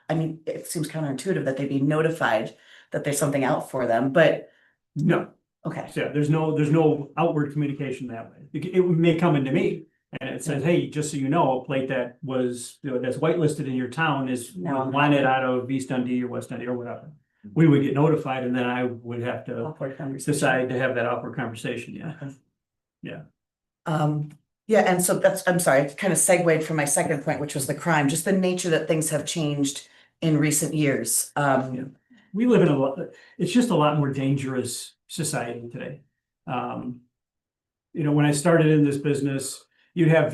I mean, it seems counterintuitive that they'd be notified that there's something out for them, but no, okay. so there's no outward communication that way. It may come into me and it says, hey, just so you know, a plate that was, that's whitelisted in your town is No. wanted out of East Dundee or West Dundee or whatever. We would get notified and then I would have to Awkward conversation. decide to have that awkward conversation, yeah. Yeah, and so I'm sorry, I kind of segued from my second point, which was the crime, just the nature that things have changed in recent years. We live in it's just a lot more dangerous society today. When I started in this business, you'd have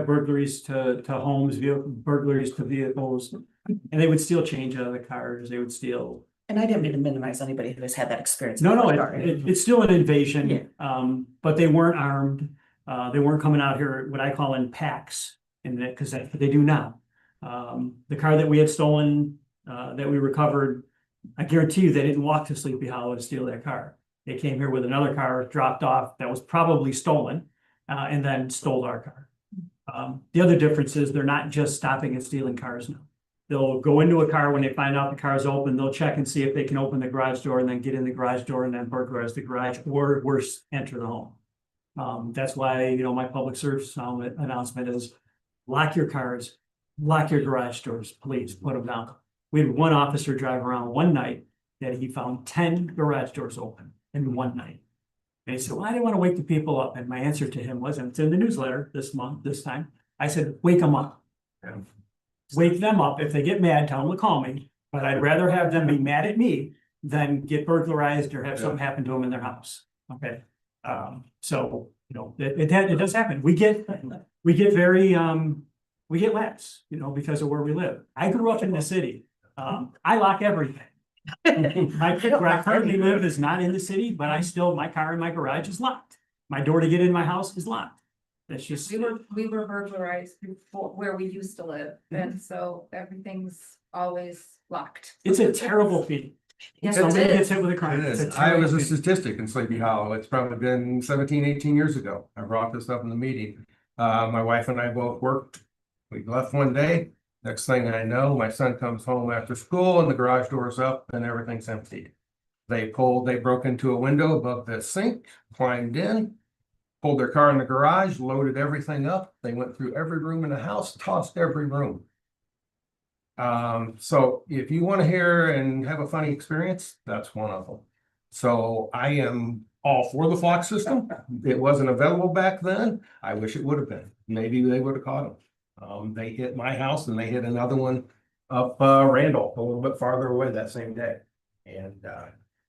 burglaries to homes, burglaries to vehicles, and they would steal change out of the cars, they would steal. And I didn't mean to minimize anybody who has had that experience. No, Sorry. it's still an invasion, Yeah. but they weren't armed. They weren't coming out here, what I call in packs, because that's what they do now. The car that we had stolen, that we recovered, I guarantee you they didn't walk to Sleepy Hollow to steal that car. They came here with another car dropped off that was probably stolen, and then stole our car. The other difference is they're not just stopping and stealing cars now. They'll go into a car when they find out the car is open, they'll check and see if they can open the garage door and then get in the garage door and then burglarize the garage or worse, enter the home. That's why, my public service announcement is lock your cars, lock your garage doors, please put them down. We had one officer drive around one night that he found 10 garage doors open in one night. And he said, well, I didn't want to wake the people up. And my answer to him was, and it's in the newsletter this time, I said, wake them up. Wake them up. If they get mad, tell them to call me, but I'd rather have them be mad at me than get burglarized or have something happen to them in their house. Okay. So, it does happen. We get very, we get lapse, because of where we live. I grew up in the city. I lock everything. Where I currently live is not in the city, but my car in my garage is locked. My door to get in my house is locked. That's just. We were burglarized before where we used to live, and so everything's always locked. It's a terrible feeling. Yes, Somebody it is. gets hit with a crime. It It's a is. I was a terrible feeling. statistic in Sleepy Hollow. It's probably been 17, 18 years ago. I brought this up in the meeting. My wife and I both worked. We left one day. Next thing I know, my son comes home after school and the garage door's up and everything's emptied. They broke into a window above the sink, climbed in, pulled their car in the garage, loaded everything up. They went through every room in the house, tossed every room. So if you want to hear and have a funny experience, that's one of them. So I am all for the flock system. It wasn't available back then. I wish it would have been. Maybe they would have caught them. They hit my house and they hit another one up Randolph, a little bit farther away that same day. And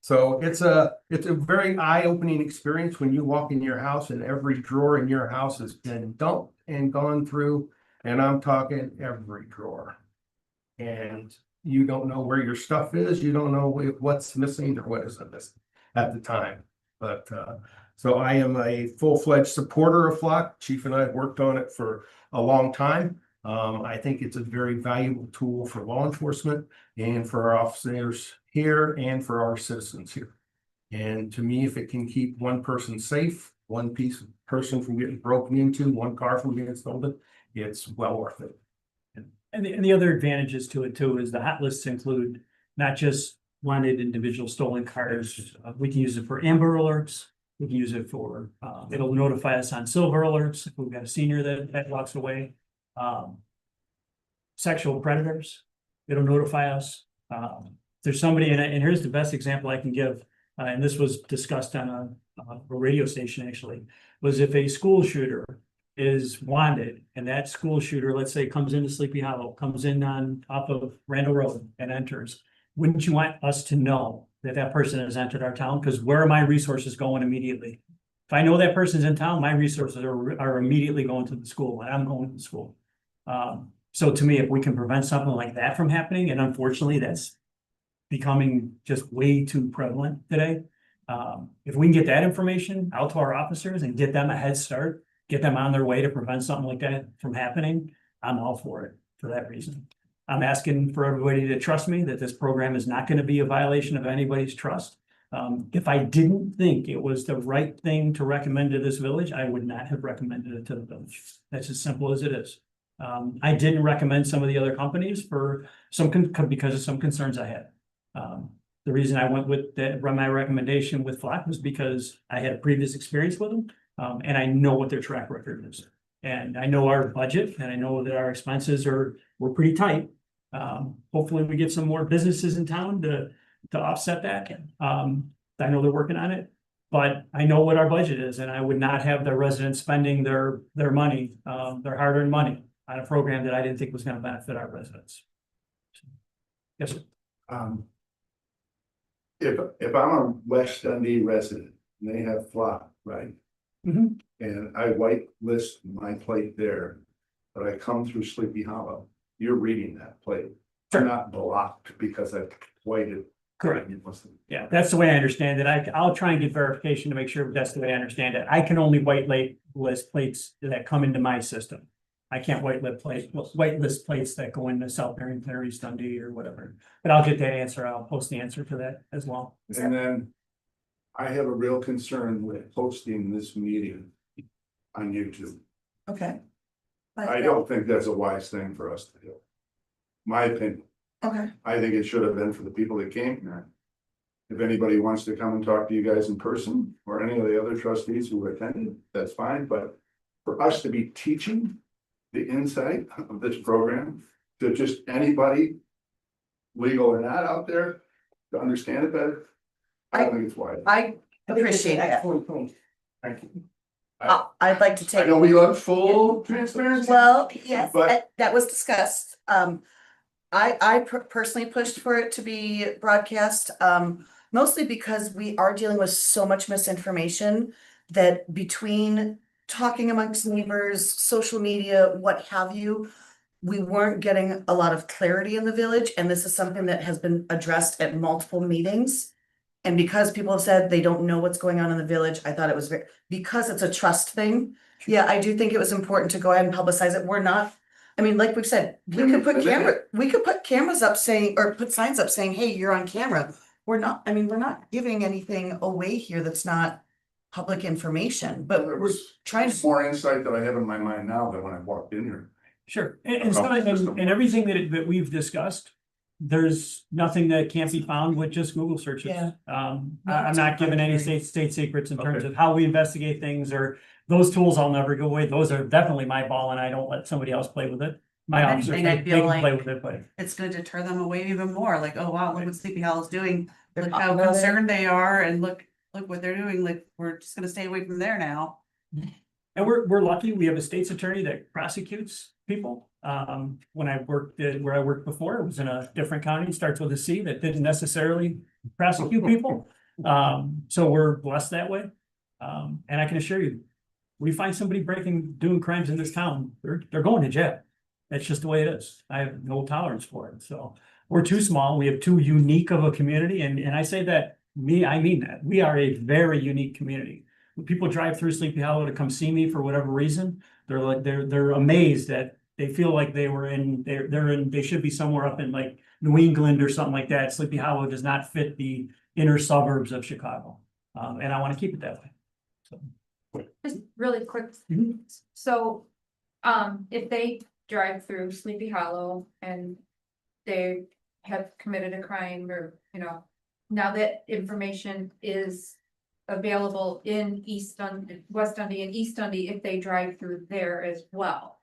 so it's a very eye-opening experience when you walk in your house and every drawer in your house has been dumped and gone through. And I'm talking every drawer. And you don't know where your stuff is. You don't know what's missing or what isn't missing at the time. But so I am a full-fledged supporter of Flock. Chief and I have worked on it for a long time. I think it's a very valuable tool for law enforcement and for our officers here and for our citizens here. And to me, if it can keep one person safe, one person from getting broken into, one car from getting stolen, it's well worth it. And the other advantages to it too is the hot lists include not just wanted individual stolen cars. We can use it for Amber Alerts. We can use it for, it'll notify us on Silver Alerts if we've got a senior that walks away. Sexual predators, it'll notify us. There's somebody, and here's the best example I can give, and this was discussed on a radio station actually, was if a school shooter is wanted and that school shooter, let's say, comes into Sleepy Hollow, comes in on off of Randall Road and enters, wouldn't you want us to know that that person has entered our town? Because where are my resources going immediately? If I know that person's in town, my resources are immediately going to the school, and I'm going to the school. So to me, if we can prevent something like that from happening, and unfortunately, that's becoming just way too prevalent today. If we can get that information out to our officers and get them a head start, get them on their way to prevent something like that from happening, I'm all for it for that reason. I'm asking for everybody to trust me that this program is not going to be a violation of anybody's trust. If I didn't think it was the right thing to recommend to this village, I would not have recommended it to the village. That's as simple as it is. I didn't recommend some of the other companies for because of some concerns I had. The reason I went with my recommendation with Flock was because I had a previous experience with them, and I know what their track record is. And I know our budget, and I know that our expenses were pretty tight. Hopefully we get some more businesses in town to offset that. I know they're working on it, but I know what our budget is, and I would not have the residents spending their money, their hard-earned money on a program that I didn't think was going to benefit our residents. Yes, sir. If I'm a West Dundee resident and they have Flock, right? Mhm. And I whitelist my plate there, but I come through Sleepy Hollow, you're reading that plate. Sure. I'm not blocked because I've whited. Correct. Yeah, that's the way I understand it. I'll try and get verification to make sure that's the way I understand it. I can only whitelist plates that come into my system. I can't whitelist plates that go into South Barrington or East Dundee or whatever. But I'll get that answer. I'll post the answer to that as well. And then I have a real concern with posting this meeting on YouTube. Okay. I don't think that's a wise thing for us to do. My opinion. Okay, I think it should have been for the people that came here. If anybody wants to come and talk to you guys in person, or any of the other trustees who attended, that's fine, but for us to be teaching the insight of this program to just anybody, legal or not out there, to understand it better, I don't think it's wise. I appreciate that. Excellent point. Thank you. I'd like to I take. know we love full transparency. Well, yes, But- that was discussed. I personally pushed for it to be broadcast, mostly because we are dealing with so much misinformation that between talking amongst neighbors, social media, what have you, we weren't getting a lot of clarity in the village, and this is something that has been addressed at multiple meetings. And because people have said they don't know what's going on in the village, I thought it was because it's a trust thing. Yeah, I do think it was important to go ahead and publicize it. We're not, I mean, like we've said, we could put cameras up saying, or put signs up saying, hey, you're on camera. We're not giving anything away here that's not public information, but There we're was trying to. more insight that I have in my mind now than when I walked in here. Sure. And everything that we've discussed, there's nothing that can't be found with just Google searches. Yeah. I'm not giving any state secrets in terms of how we investigate things, or those tools I'll never go away. Those are definitely my ball, and I don't let somebody else play with it. My If officers, anything, they I feel can play like with it, but it's gonna deter them away even more, like, oh wow, look what Sleepy Hollow's doing. They're Look talking how about it. concerned they are, and look what they're doing, like, we're just gonna stay away from there now. and we're lucky. We have a state's attorney that prosecutes people. When I worked where I worked before, it was in a different county, starts with a C, that didn't necessarily prosecute people. So we're blessed that way. And I can assure you, we find somebody doing crimes in this town, they're going to jail. That's just the way it is. I have no tolerance for it. So we're too small. We have too unique of a community. And I say that, I mean that. We are a very unique community. When people drive through Sleepy Hollow to come see me for whatever reason, they're amazed that they feel like they should be somewhere up in like New England or something like that. Sleepy Hollow does not fit the inner suburbs of Chicago. And I want to keep it that way. So. Just really quick, Mhm. so, if they drive through Sleepy Hollow and they have committed a crime or, now that information is available in East Dundee, West Dundee and East Dundee if they drive through there as well.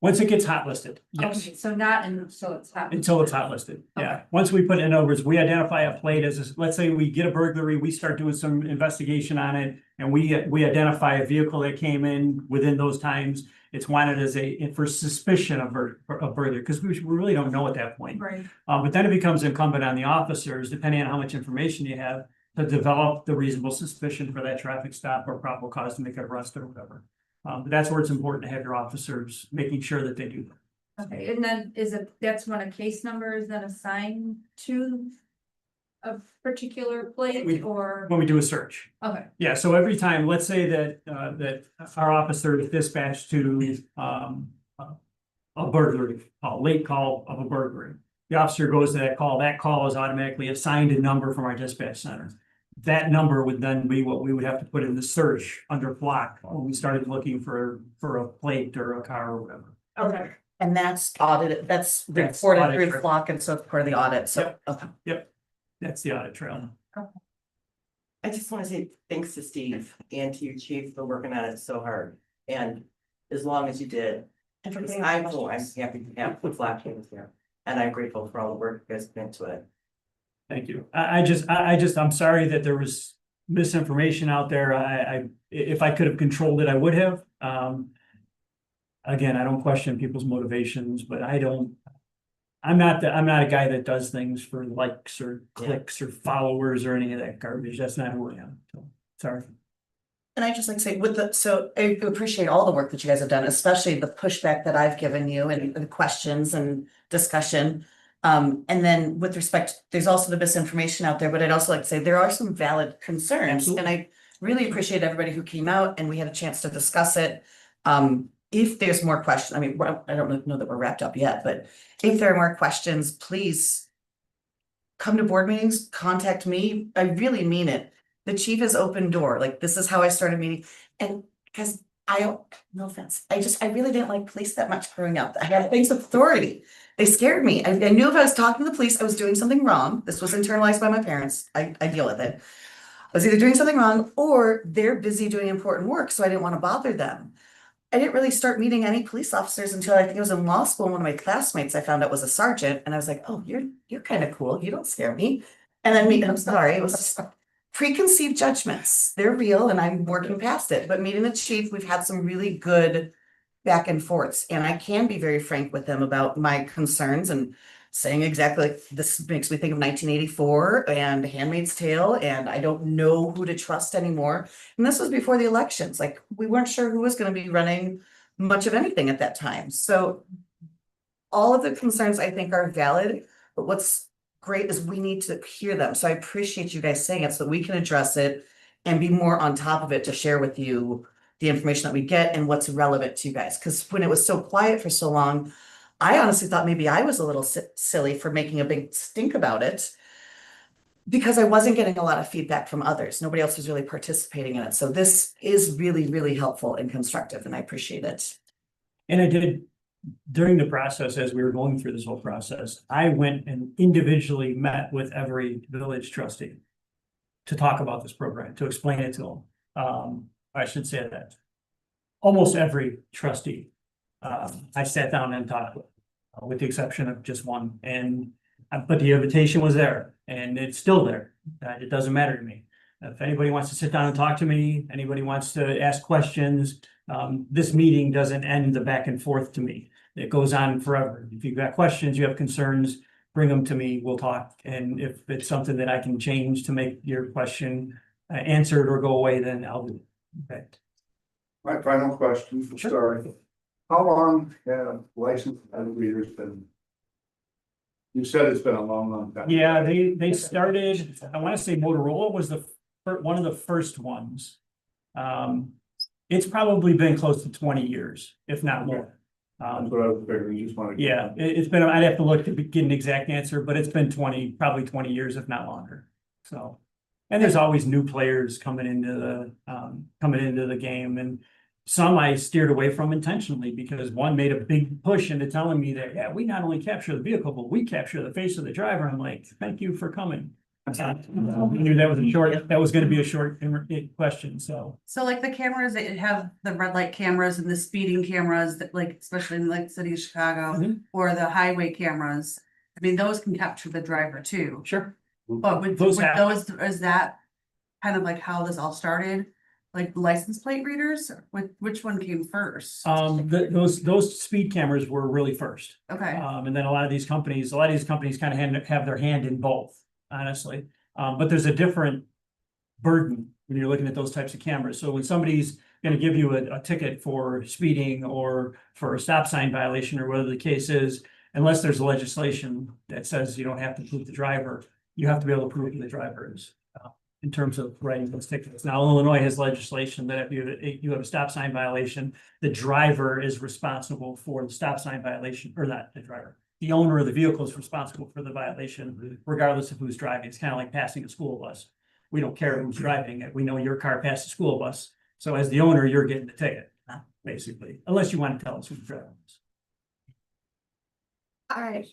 Once it gets hot listed, yes. Okay, so not until it's happening. Until it's hot listed, yeah. Okay. Once we put it in other words, we identify a plate as, let's say we get a burglary, we start doing some investigation on it. And we identify a vehicle that came in within those times. It's wanted as for suspicion of burglary, because we really don't know at that point. Right. But then it becomes incumbent on the officers, depending on how much information you have, to develop the reasonable suspicion for that traffic stop or probable cause to make an arrest or whatever. But that's where it's important to have your officers making sure that they do that. Okay, and then that's when a case number is then assigned to a particular plate or, When we do a search. okay, Yeah, so every time, let's say that our officer is dispatched to a burglary, a late call of a burglary. The officer goes to that call is automatically assigned a number from our dispatch center. That number would then be what we would have to put in the search under flock when we started looking for a plate or a car or whatever. okay. And that's audited, that's That's reported audited. through flock, and so it's part of the audit, so, okay. That's the audit trail. I just wanna say thanks to Steve and to you, chief, for working on it so hard, and as long as you did. And for Because being I'm cautious. happy to have the flat cameras here, and I'm grateful for all the work you guys put into it. Thank you. I'm sorry that there was misinformation out there. If I could have controlled it, I would have. Again, I don't question people's motivations, but I'm not a guy that does things for likes or clicks or followers or any of that garbage. That's not who I am. So, sorry. And I just like to say so I appreciate all the work that you guys have done, especially the pushback that I've given you and the questions and discussion. And then with respect, there's also the misinformation out there, but I'd also like to say there are some valid concerns. Absolutely. And I really appreciate everybody who came out and we had a chance to discuss it. If there's more questions, I mean, I don't know that we're wrapped up yet, but if there are more questions, please come to board meetings, contact me. I really mean it. The chief is open door. Like, this is how I started meeting. And because no offense, I really didn't like police that much growing up. I had things with authority. They scared me. I knew if I was talking to the police, I was doing something wrong. This was internalized by my parents. I deal with it. I was either doing something wrong or they're busy doing important work, so I didn't want to bother them. I didn't really start meeting any police officers until I think it was in law school. And one of my classmates I found out was a sergeant, and I was like, "Oh, you're kind of cool. You don't scare me." And then I'm sorry, it was just preconceived judgments. They're real, and I'm working past it. But meeting the chief, we've had some really good back and forths, and I can be very frank with them about my concerns and saying exactly like, this makes me think of 1984 and Handmaid's Tale, and I don't know who to trust anymore. And this was before the elections. Like, we weren't sure who was going to be running much of anything at that time. So all of the concerns I think are valid, but what's great is we need to hear them. So I appreciate you guys saying it so that we can address it and be more on top of it to share with you the information that we get and what's relevant to you guys. Because when it was so quiet for so long, I honestly thought maybe I was a little silly for making a big stink about it because I wasn't getting a lot of feedback from others. Nobody else was really participating in it. So this is really, really helpful and constructive, and I appreciate it. And I did, during the process, as we were going through this whole process, I went and individually met with every village trustee to talk about this program, to explain it to them. I should say that almost every trustee, I sat down and talked with the exception of just one, but the invitation was there and it's still there. It doesn't matter to me. If anybody wants to sit down and talk to me, anybody wants to ask questions, this meeting doesn't end the back and forth to me. It goes on forever. If you've got questions, you have concerns, bring them to me, we'll talk. And if it's something that I can change to make your question answered or go away, then I'll do it. Okay. My final question, sorry. How long have licensed readers been? You said it's been a long, long time. Yeah, they started, I want to say Motorola was one of the first ones. It's probably been close to 20 years, if not more. That's what I was figuring, you just wanted. Yeah, it's been, I'd have to look to get an exact answer, but it's been probably 20 years, if not longer. So, and there's always new players coming into the game, and some I steered away from intentionally because one made a big push into telling me that, yeah, we not only capture the vehicle, but we capture the face of the driver. I'm like, thank you for coming. I knew that was gonna be a short question, so. So like the cameras that have the red light cameras and the speeding cameras that like, especially in like the city of Chicago, Mhm. or the highway cameras. I mean, those can capture the driver too, Sure. but with Those with have- those, is that kind of like how this all started? Like license plate readers, which one came first? Those speed cameras were really first. Okay, And then a lot of these companies kind of have their hand in both, honestly. But there's a different burden when you're looking at those types of cameras. So when somebody's gonna give you a ticket for speeding or for a stop sign violation or whatever the case is, unless there's legislation that says you don't have to prove the driver, you have to be able to prove who the driver is. In terms of writing those tickets. Now, Illinois has legislation that if you have a stop sign violation, the driver is responsible for the stop sign violation, or not the driver. The owner of the vehicle is responsible for the violation, regardless of who's driving. It's kind of like passing a school bus. We don't care who's driving it. We know your car passed a school bus. So as the owner, you're getting the ticket, basically, unless you want to tell us who's driving. All right,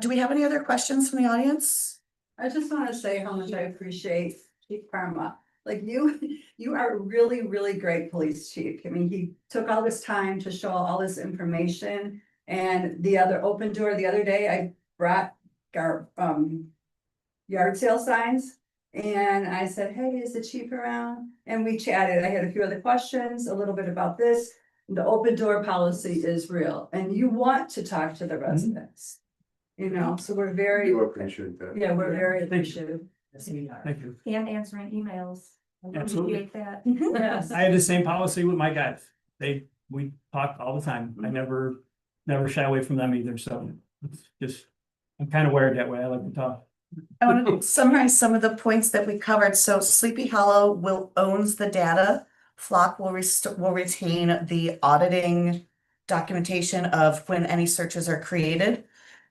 do we have any other questions from the audience? I just wanna say how much I appreciate Chief Karma. Like you are a really, really great police chief. I mean, he took all this time to show all this information. And the other open door, the other day, I brought our yard sale signs. And I said, hey, is the chief around? And we chatted. I had a few other questions, a little bit about this. The open door policy is real, and you want to talk to the residents. You know, so we're very, You appreciate that. yeah, we're very Thank you. appreciative. Thank you. And answering emails. I Absolutely. appreciate that. Yes. I have the same policy with my guys. We talk all the time. I never shy away from them either, so it's just, I'm kind of wired that way. I like to talk. I want to summarize some of the points that we covered. So Sleepy Hollow owns the data. Flock will retain the auditing documentation of when any searches are created.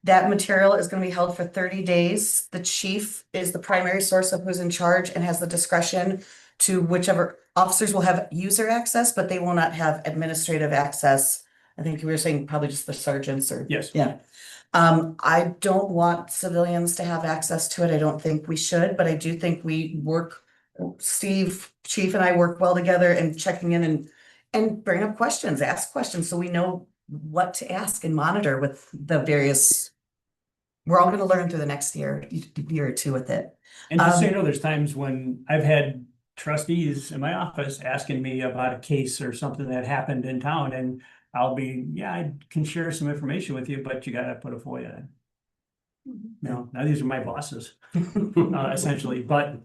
That material is going to be held for 30 days. The chief is the primary source of who's in charge and has the discretion to whichever officers will have user access, but they will not have administrative access. I think you were saying probably just the sergeants or. Yes. Yeah. I don't want civilians to have access to it. I don't think we should, but I do think we work, Steve, chief and I work well together and checking in and bring up questions, ask questions, so we know what to ask and monitor with the various. We're all gonna learn through the next year or two with it. And just so you know, there's times when I've had trustees in my office asking me about a case or something that happened in town, and I'll be, yeah, I can share some information with you, but you gotta put a FOIA in. No, now these are my bosses, essentially, but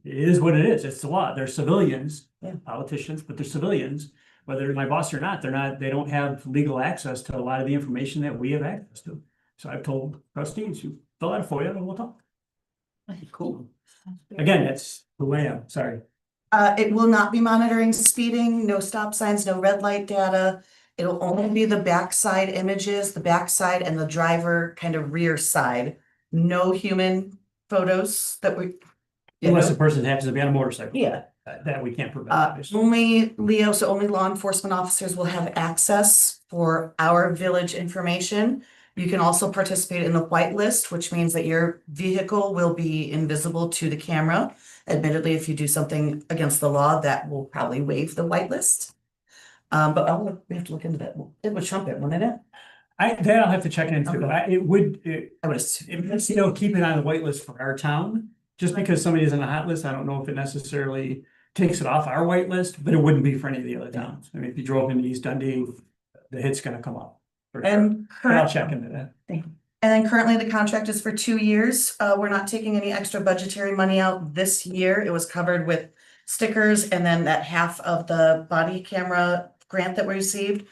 it is what it is. It's the law. They're civilians, Yeah. politicians, but they're civilians. Whether they're my boss or not, they don't have legal access to a lot of the information that we have access to. So I've told trustees, you fill out a FOIA and we'll talk. Cool. Again, that's who I am, sorry. It will not be monitoring speeding, no stop signs, no red light data. It'll only be the backside images, the backside and the driver kind of rear side. No human photos that we. Unless the person happens to be on a motorcycle. Yeah. That we can't prevent. obviously. Only Leo, so only law enforcement officers will have access for our village information. You can also participate in the whitelist, which means that your vehicle will be invisible to the camera. Admittedly, if you do something against the law, that will probably waive the whitelist. But we have to look into that. It would trump it, wouldn't it? I'll have to check into. Okay. It would, I would assume. it's, keep it on the wait list for our town. Just because somebody is on a hot list, I don't know if it necessarily takes it off our white list, but it wouldn't be for any of the other towns. I mean, if you drove into East Dundee, the hit's gonna come up. for sure. And But I'll current, check into that. and then currently the contract is for 2 years. We're not taking any extra budgetary money out this year. It was covered with stickers and then that half of the body camera grant that we received.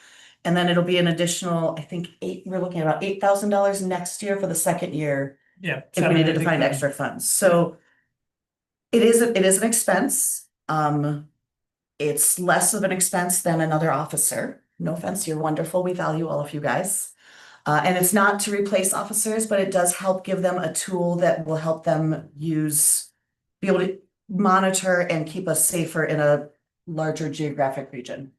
And then it'll be an additional, I think we're looking at about $8,000 next year for the second year. Yeah. If we needed to I find think- extra funds, so. It is an expense, it's less of an expense than another officer, no offense, you're wonderful, we value all of you guys. And it's not to replace officers, but it does help give them a tool that will help them be able to monitor and keep us safer in a larger geographic region.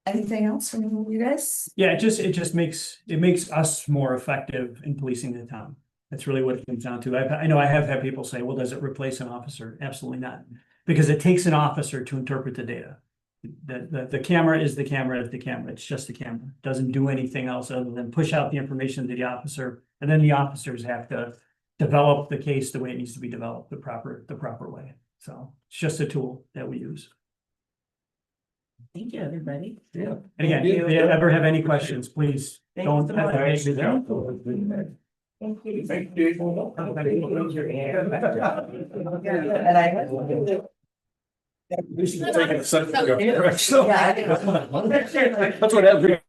Anything else from you guys? Yeah, it just makes us more effective in policing the town. That's really what it comes down to. I know I have had people say, well, does it replace an officer? Absolutely not. Because it takes an officer to interpret the data. The camera is the camera is the camera. It's just the camera. It doesn't do anything else other than push out the information to the officer. And then the officers have to develop the case the way it needs to be developed, the proper way. So it's just a tool that we use. Thank you, everybody. Yeah. And again, if you ever have any questions, please Thank you don't so much. hesitate to. Thank you. Thank you. And I. That's what every